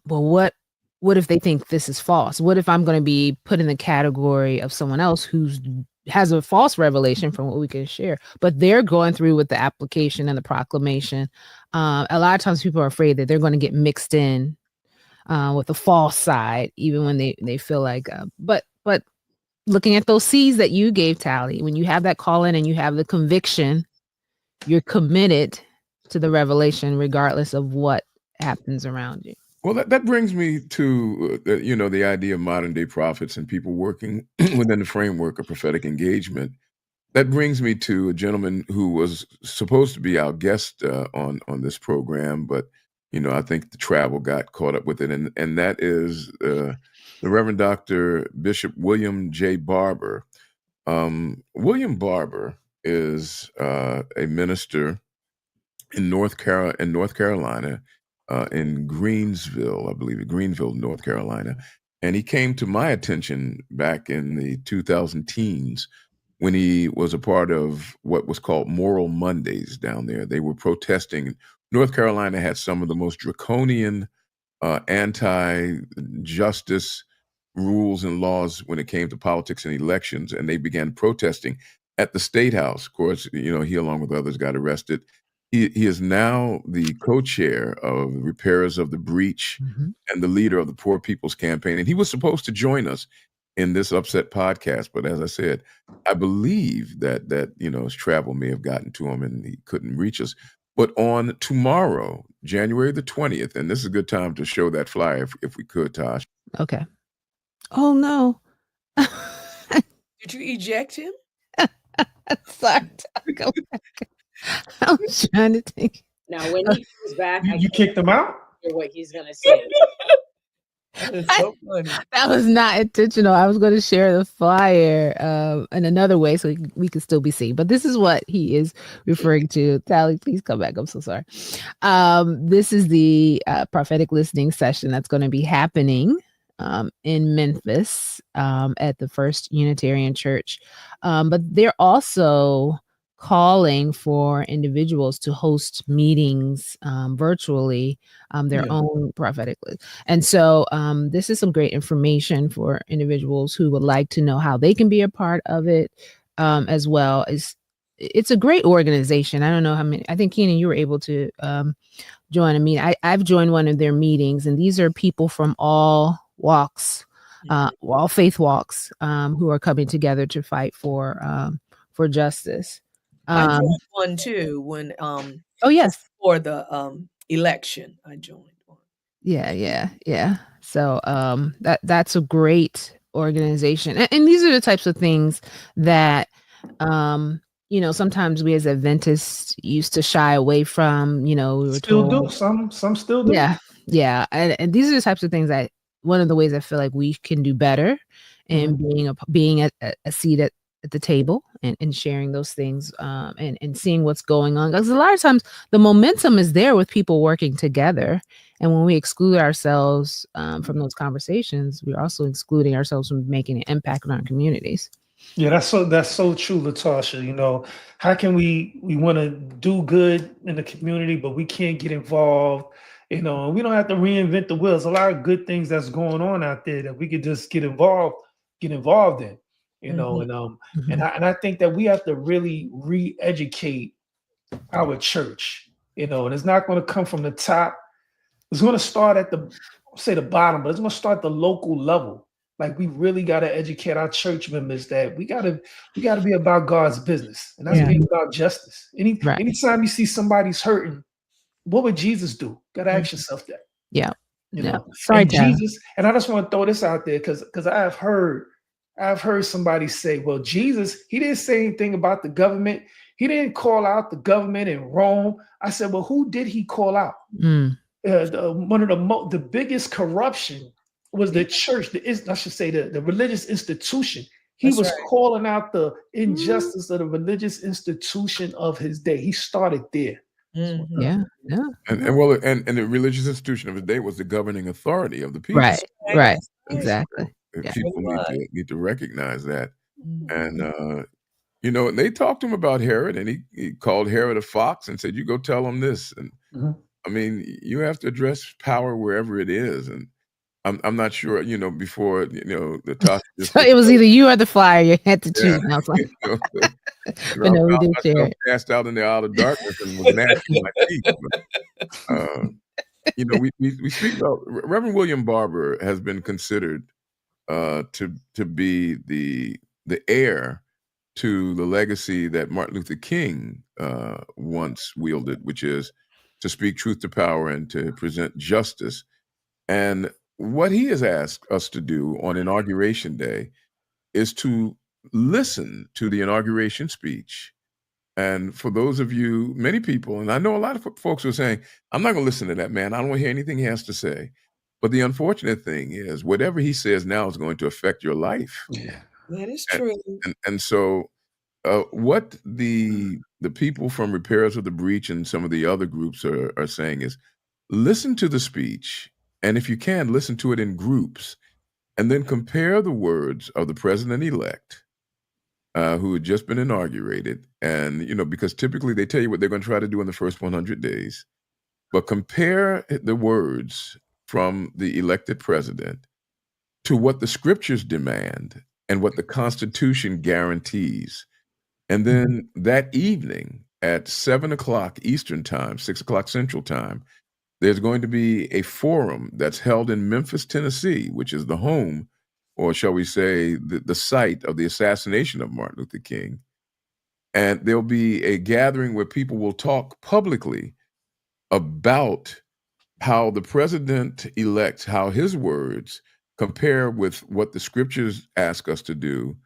what if they think this is false? What if I'm going to be put in the category of someone else who's has a false revelation from what we can share, but they're going through with the application and the proclamation. A lot of times people are afraid that they're going to get mixed in with the false side, even when they feel like, but looking at those C's that you gave, Tally, when you have that call in and you have the conviction, you're committed to the revelation regardless of what happens around you. Well, that brings me to the idea of modern day prophets and people working within the framework of prophetic engagement. That brings me to a gentleman who was supposed to be our guest on this program, but I think the travel got caught up with it, and that is the Reverend Dr. Bishop William J. Barber. William Barber is a minister in North Carolina, in Greensville, I believe, Greenville, North Carolina. And he came to my attention back in the 2000 teens when he was a part of what was called Moral Mondays down there. They were protesting. North Carolina had some of the most draconian anti-justice rules and laws when it came to politics and elections, and they began protesting at the State House. Of course, he, along with others, got arrested. He is now the co-chair of Repairers of the Breach and the leader of the Poor People's Campaign. And he was supposed to join us in this Upset podcast, but as I said, I believe that his travel may have gotten to him and he couldn't reach us. But on tomorrow, January the 20th, and this is a good time to show that flyer if we could, Tosh. Okay. Oh no. Did you eject him? Sorry. Go back. I was trying to think. Now, when he comes back, you kicked him out? Hear what he's gonna say. That is so funny. That was not intentional. I was going to share the flyer in another way so we could still be seen. But this is what he is referring to. Tally, please come back. I'm so sorry. This is the prophetic listening session that's going to be happening in Memphis at the First Unitarian Church. But they're also calling for individuals to host meetings virtually, their own prophetic list. And so this is some great information for individuals who would like to know how they can be a part of it, as well. It's a great organization. I don't know how many, I think Keenan, you were able to join a meeting. I've joined one of their meetings, and these are people from all walks, all faith walks, who are coming together to fight for justice. I joined one too when oh yes, for the election. I joined one. Yeah. So that's a great organization, and these are the types of things that sometimes we as Adventists used to shy away from. We were still told, do some still do. Yeah, and these are the types of things that one of the ways I feel like we can do better in being a seat at the table and sharing those things and seeing what's going on. Because a lot of times the momentum is there with people working together. And when we exclude ourselves from those conversations, we're also excluding ourselves from making an impact on our communities. Yeah, that's so true, Latasha. How can we want to do good in the community, but we can't get involved? We don't have to reinvent the wheel. There's a lot of good things that's going on out there that we could just get involved in. And I think that we have to really re-educate our church. And it's not going to come from the top. It's going to start at the bottom, but it's going to start at the local level. Like, we really got to educate our church members that we got to be about God's business, and that's being about justice. Anytime you see somebody's hurting, what would Jesus do? Got to ask yourself that. Yeah. Sorry, Jesus. And I just want to throw this out there because I've heard somebody say, well, Jesus, he didn't say anything about the government. He didn't call out the government in Rome. I said, well, who did he call out? One of the biggest corruption was the church. The religious institution. He was calling out the injustice of the religious institution of his day. He started there. Yeah. And the religious institution of his day was the governing authority of the people. Right. Exactly. People need to recognize that. And You know, and they talked to him about Herod, and he called Herod a fox and said, "You go tell him this." And I mean, you have to address power wherever it is, and I'm not sure, you know, before, you know, the topic. So it was either you or the flyer. You had to choose. Yeah. Like, you know, but no, we did share myself cast out in the outer darkness and was gnashing my teeth. But, you know, we speak about Reverend William Barber has been considered to be the heir to the legacy that Martin Luther King once wielded, which is to speak truth to power and to present justice. And what he has asked us to do on Inauguration Day is to listen to the inauguration speech. And for those of you, many people, and I know a lot of folks are saying, I'm not going to listen to that man. I don't want to hear anything he has to say. But the unfortunate thing is, whatever he says now is going to affect your life. Yeah, that is true. And so what the people from Repairers of the Breach and some of the other groups are saying is, listen to the speech, and if you can, listen to it in groups, and then compare the words of the president-elect who had just been inaugurated. And, you know, because typically they tell you what they're going to try to do in the first 100 days, but compare the words from the elected president to what the scriptures demand and what the Constitution guarantees. And then that evening at 7 o'clock Eastern time, 6 o'clock Central time, there's going to be a forum that's held in Memphis, Tennessee, which is the home, or shall we say, the site of the assassination of Martin Luther King. And there'll be a gathering where people will talk publicly about how the president-elect, how his words compare with what the scriptures ask us to do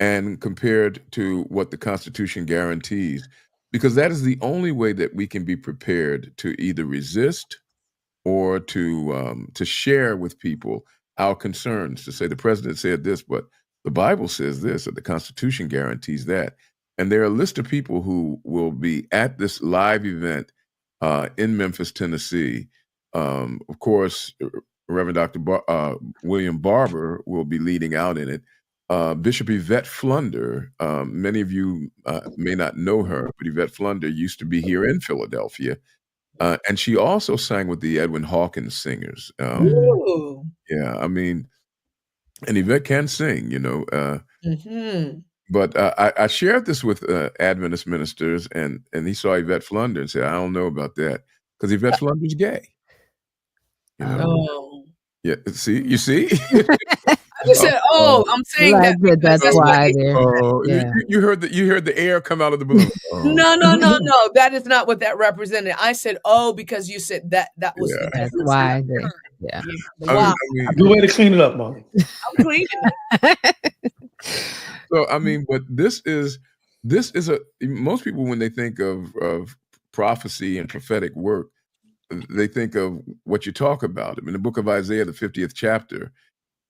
and compared to what the Constitution guarantees, because that is the only way that we can be prepared to either resist or to share with people our concerns, to say the president said this, but the Bible says this, or the Constitution guarantees that. And there are a list of people who will be at this live event in Memphis, Tennessee. Of course, Reverend Dr. William Barber will be leading out in it. Bishop Yvette Flunder, many of you may not know her, but Yvette Flunder used to be here in Philadelphia. And she also sang with the Edwin Hawkins Singers. Yeah, I mean, and Yvette can sing, you know. But I shared this with Adventist ministers, and he saw Yvette Flunder and said, I don't know about that, because Yvette Flunder's gay. You know? Yeah, you see? I just said, I'm saying that that's why. You heard the air come out of the balloon. No. That is not what that represented. I said, because you said that was that's why. Yeah. Wow. Good way to clean it up, Molly. I'm cleaning it. So I mean, but this is most people, when they think of prophecy and prophetic work, they think of what you talk about. In the book of Isaiah, the 50th chapter,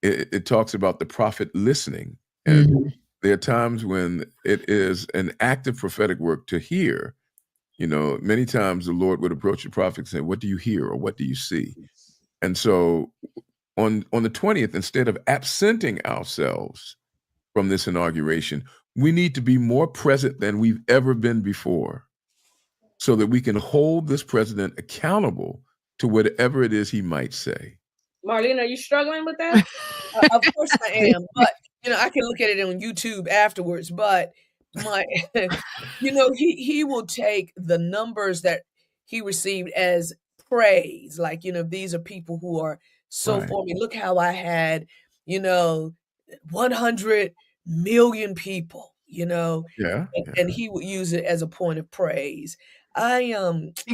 it talks about the prophet listening. And there are times when it is an active prophetic work to hear. You know, many times the Lord would approach the prophet and say, what do you hear or what do you see? And so on the 20th, instead of absenting ourselves from this inauguration, we need to be more present than we've ever been before, so that we can hold this president accountable to whatever it is he might say. Marlene, are you struggling with that? Of course I am, but you know, I can look at it on YouTube afterwards. But you know, he will take the numbers that he received as praise. Like, you know, these are people who are so for me. Look how I had, you know, 100 million people, you know, and he would use it as a point of praise. He's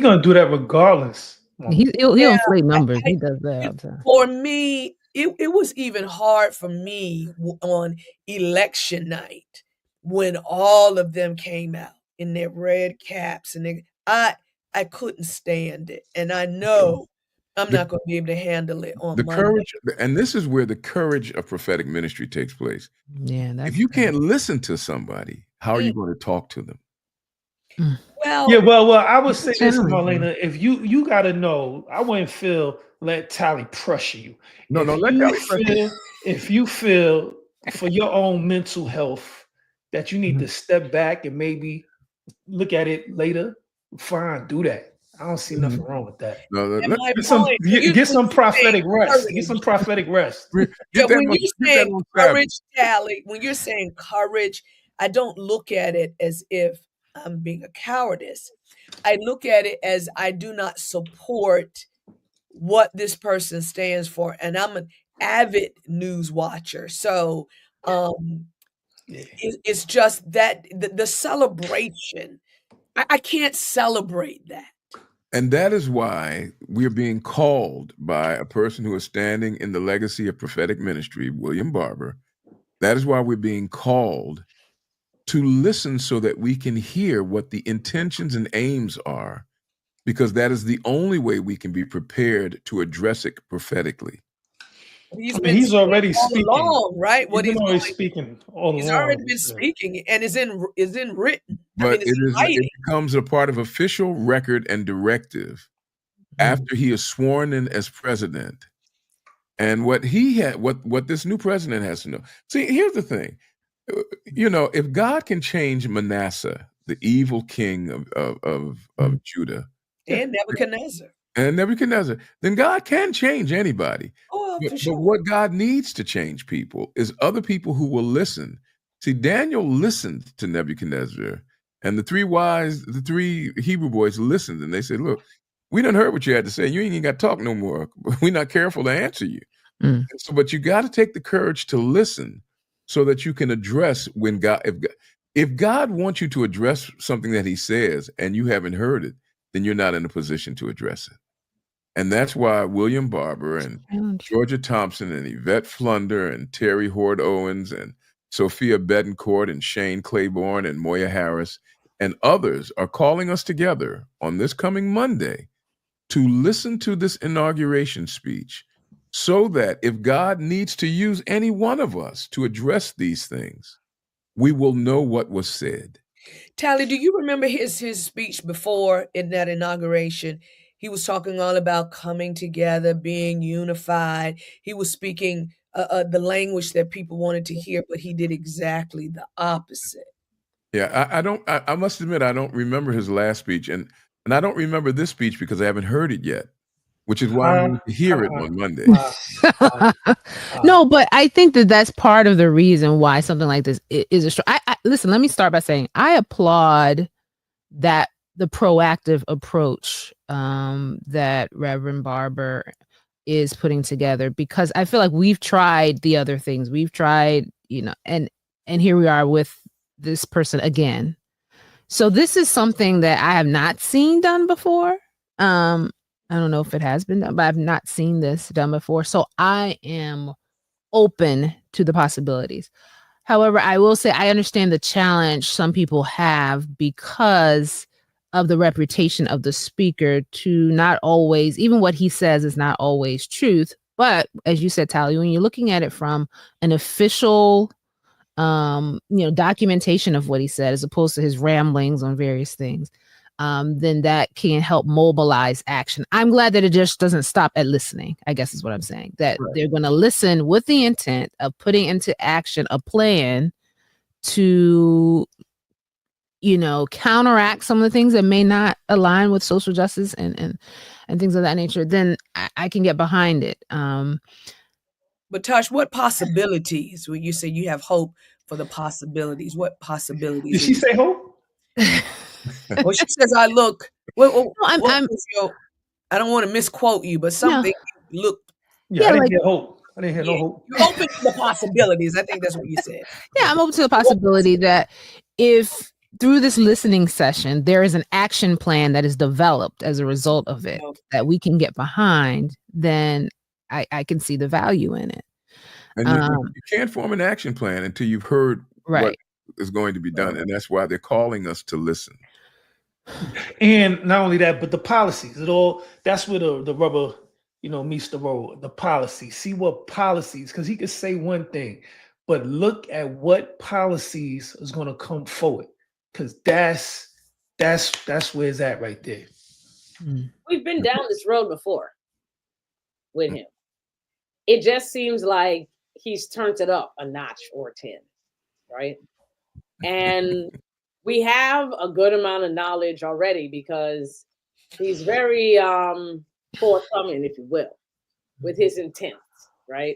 gonna do that regardless. He'll inflate numbers. He does that all the time. For me, it was even hard for me on election night when all of them came out in their red caps, and I couldn't stand it, and I know I'm not going to be able to handle it on Monday. Courage, and this is where the courage of prophetic ministry takes place. Yeah, if you can't listen to somebody, how are you going to talk to them? Well, I would say this, Marlena. If you got to know, I wouldn't let Tally pressure you. No, let Tally pressure you. If you feel for your own mental health that you need to step back and maybe look at it later, fine, do that. I don't see nothing wrong with that. No, And my Get some, point, get some prophetic rest. Get courage, some prophetic rest. yeah, get that when on, you're get that saying on courage, Tally, when you're saying courage, I don't look at it as if I'm being a cowardice. I look at it as I do not support what this person stands for, and I'm an avid news watcher. So it's just that the celebration, I can't celebrate that. And that is why we're being called by a person who is standing in the legacy of prophetic ministry, William Barber. That is why we're being called to listen so that we can hear what the intentions and aims are, because that is the only way we can be prepared to address it prophetically. He's already all speaking. along, right? What he's been already speaking all he's along. already been speaking, and is in written. But I mean, it's in writing. it becomes a part of official record and directive after he is sworn in as president. And what this new president has to know. See, here's the thing. If God can change Manasseh, the evil king of Judah, And Nebuchadnezzar, then God can change anybody. Oh, for But sure. what God needs to change people is other people who will listen. See, Daniel listened to Nebuchadnezzar, and the three Hebrew boys listened, and they said, "Look, we done heard what you had to say. You ain't even got to talk no more. We're not careful to answer you." So, but you got to take the courage to listen so that you can address when if God wants you to address something that he says and you haven't heard it, then you're not in a position to address it. And that's why William Barber and Georgia Thompson and Yvette Flunder and Terry Hord Owens and Sophia Betancourt and Shane Claiborne and Moya Harris and others are calling us together on this coming Monday to listen to this inauguration speech, so that if God needs to use any one of us to address these things, we will know what was said. Tally, do you remember his speech before in that inauguration? He was talking all about coming together, being unified. He was speaking the language that people wanted to hear, but he did exactly the opposite. Yeah, I must admit, I don't remember his last speech, and I don't remember this speech because I haven't heard it yet, which is why I'm going to hear it on Monday. No, but I think that's part of the reason why something like this is a strong. Listen, let me start by saying I applaud the proactive approach that Reverend Barber is putting together, because I feel like we've tried the other things. We've tried, and here we are with this person again. So this is something that I have not seen done before. I don't know if it has been done, but I've not seen this done before. So I am open to the possibilities. However, I will say I understand the challenge some people have because of the reputation of the speaker to not always, even what he says is not always truth. But as you said, Tally, when you're looking at it from an official documentation of what he said, as opposed to his ramblings on various things, then that can help mobilize action. I'm glad that it just doesn't stop at listening, I guess is what I'm saying, that they're going to listen with the intent of putting into action a plan to, counteract some of the things that may not align with social justice and things of that nature. Then I can get behind it. But Tosh, what possibilities, when you say you have hope for the possibilities, what possibilities? Did she say hope? Well, she says, I look. Well, I don't want to misquote you, but something looked. Yeah, I didn't hear hope. I didn't hear no hope. You're open to the possibilities. I think that's what you said. Yeah, I'm open to the possibility that if through this listening session, there is an action plan that is developed as a result of it that we can get behind, then I can see the value in it. And you can't form an action plan until you've heard what is going to be done. And that's why they're calling us to listen. And not only that, but the policies. That's where the rubber, meets the road. The policy. See what policies, because he could say one thing, but look at what policies is going to come forward. Because that's where it's at right there. We've been down this road before with him. It just seems like he's turned it up a notch or 10, right? And we have a good amount of knowledge already because he's very forthcoming, if you will, with his intents, right?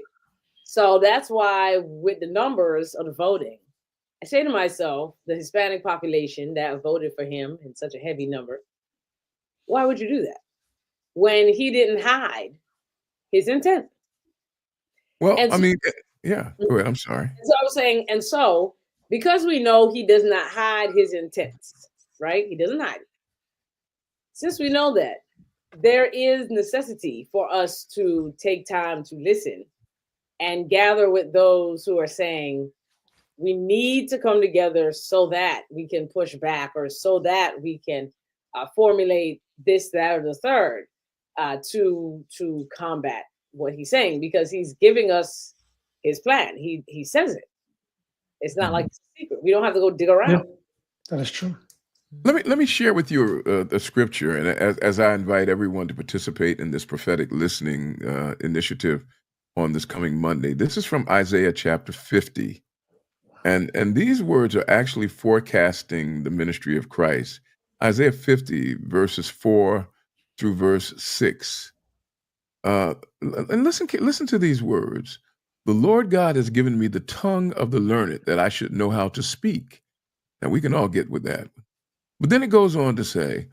So that's why with the numbers of the voting, I say to myself, the Hispanic population that voted for him in such a heavy number, why would you do that when he didn't hide his intent? Well, And I so, mean, yeah, go ahead. I'm sorry. so I was saying, and so because we know he does not hide his intents, right? He doesn't hide it. Since we know that, there is necessity for us to take time to listen and gather with those who are saying, we need to come together so that we can push back or so that we can formulate this, that, or the third to combat what he's saying, because he's giving us his plan. He says it. It's not like it's a secret. We don't have to go dig around. Yeah, that is true. Let me share with you a scripture, and as I invite everyone to participate in this prophetic listening initiative on this coming Monday. This is from Isaiah chapter 50. And these words are actually forecasting the ministry of Christ. Isaiah 50, verses 4 through verse 6. And listen to these words. The Lord God has given me the tongue of the learned that I should know how to speak. Now we can all get with that. But then it goes on to say,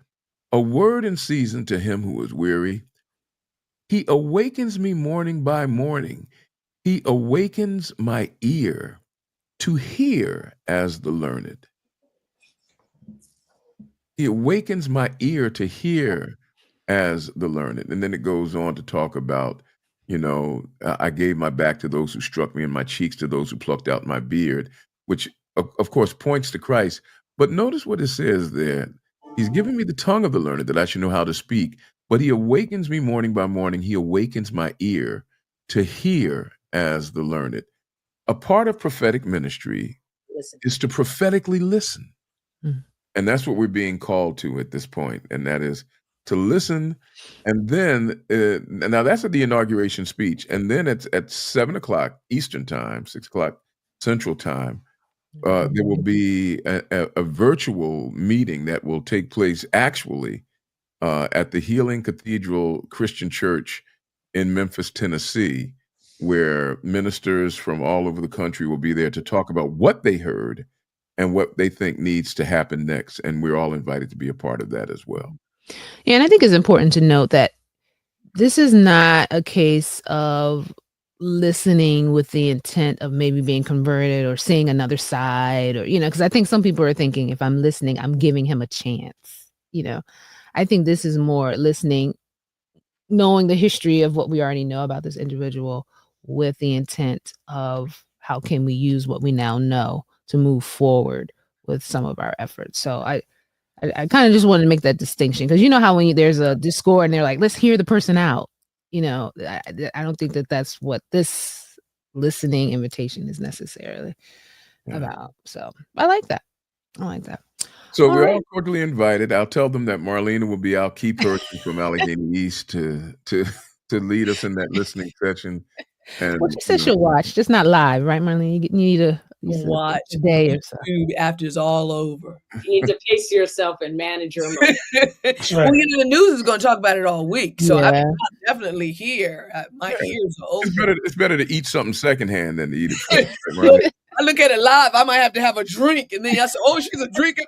a word in season to him who is weary. He awakens me morning by morning. He awakens my ear to hear as the learned. He awakens my ear to hear as the learned. And then it goes on to talk about, I gave my back to those who struck me and my cheeks to those who plucked out my beard, which of course points to Christ. But notice what it says there. He's given me the tongue of the learned that I should know how to speak, but he awakens me morning by morning. He awakens my ear to hear as the learned. A part of prophetic ministry is to prophetically listen. Mm. And that's what we're being called to at this point. And that is to listen. And then, now that's at the inauguration speech. And then it's at 7 o'clock Eastern time, 6 o'clock Central time. There will be a virtual meeting that will take place actually at the Healing Cathedral Christian Church in Memphis, Tennessee, where ministers from all over the country will be there to talk about what they heard and what they think needs to happen next. And we're all invited to be a part of that as well. Yeah, and I think it's important to note that this is not a case of listening with the intent of maybe being converted or seeing another side, or, because I think some people are thinking if I'm listening, I'm giving him a chance. I think this is more listening, knowing the history of what we already know about this individual with the intent of how can we use what we now know to move forward with some of our efforts. So I kind of just wanted to make that distinction, because how when there's a discord and they're like, let's hear the person out. I don't think that that's what this listening invitation is necessarily about. So I like that. So we're all cordially invited. I'll tell them that Marlena will be our key person from Allegheny East to lead us in that listening session. And well, she said she'll watch, just not live, right, Marlene? You need to watch a day or so after it's all over. You need to pace yourself and manage your emotions. Well, the news is going to talk about it all week, so I'm definitely here. My ears are open. It's better to eat something secondhand than to eat it first. I look at it live, I might have to have a drink, and then I say, "Oh, she's a drinker."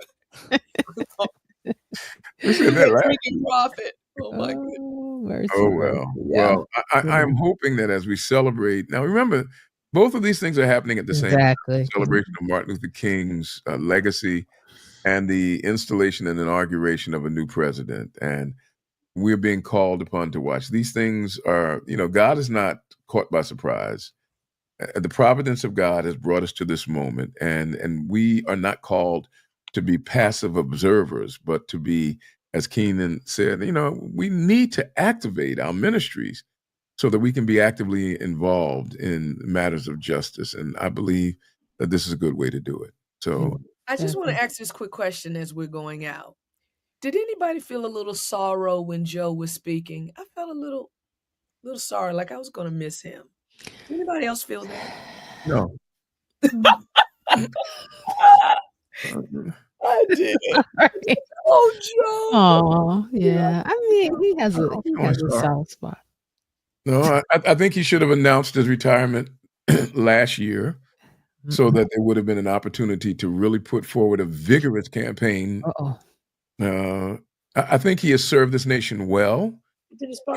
We said that, right? Drinking prophet. Oh my goodness. Oh well. Yeah. Well, I'm hoping that as we celebrate now, remember, both of these things are happening at the same time. Celebration of Martin Luther King's legacy and the installation and inauguration of a new president. And we're being called upon to watch. These things are, God is not caught by surprise. The providence of God has brought us to this moment, and we are not called to be passive observers, but to be, as Keenan said, we need to activate our ministries so that we can be actively involved in matters of justice. And I believe that this is a good way to do it. So I just want to ask this quick question as we're going out. Did anybody feel a little sorrow when Joe was speaking? I felt a little sorry, like I was going to miss him. Did anybody else feel that? No. I did. Right. Oh, Joe. Oh, yeah. I mean, he has a soft spot. No, I think he should have announced his retirement last year so that there would have been an opportunity to really put forward a vigorous campaign. I think he has served this nation well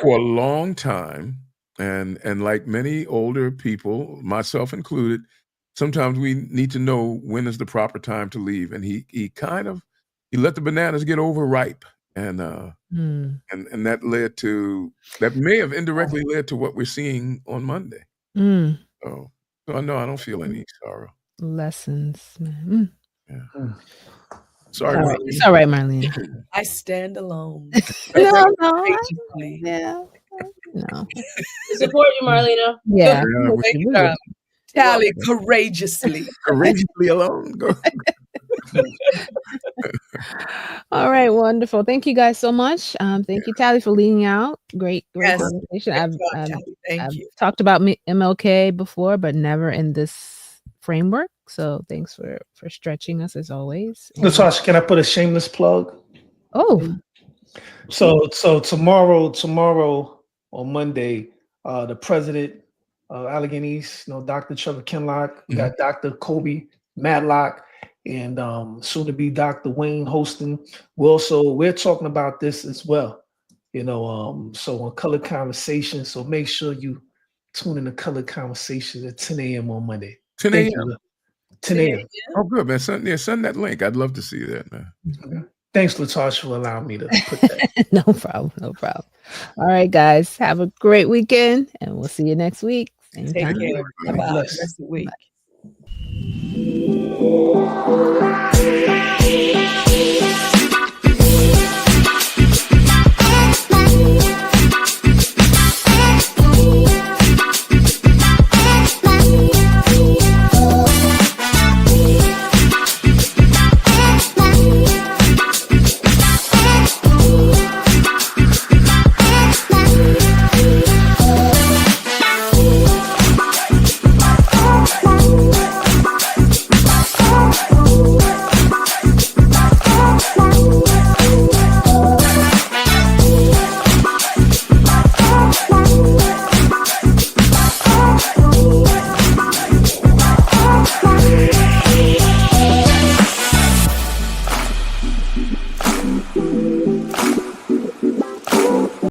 for a long time. And like many older people, myself included, sometimes we need to know when is the proper time to leave. And he let the bananas get overripe. And that may have indirectly led to what we're seeing on Monday. So no, I don't feel any sorrow. Lessons, man. Yeah. Sorry, Marlene. It's all right, Marlene. I stand alone. No. We support you, Marlena. Yeah. Tally courageously. Courageously alone. Go. All right, wonderful. Thank you guys so much. Thank you, Tally, for leading out. Great conversation. I've talked about MLK before, but never in this framework. So thanks for stretching us as always. Natasha, can I put a shameless plug? Oh, so tomorrow on Monday, the president of Allegheny East, Dr. Trevor Kinlock, we got Dr. Kobe Matlock, and soon to be Dr. Wayne hosting. We're talking about this as well, so on Color Conversations. So make sure you tune in to Color Conversations at 10 a.m. on Monday. 10 a.m. 10 a.m. Oh, good, man. Send that link. I'd love to see that, man. Okay. Thanks, Latasha, for allowing me to put that. No problem. All right, guys. Have a great weekend, and we'll see you next week. Same time. Take care. Bye-bye. Rest of the week.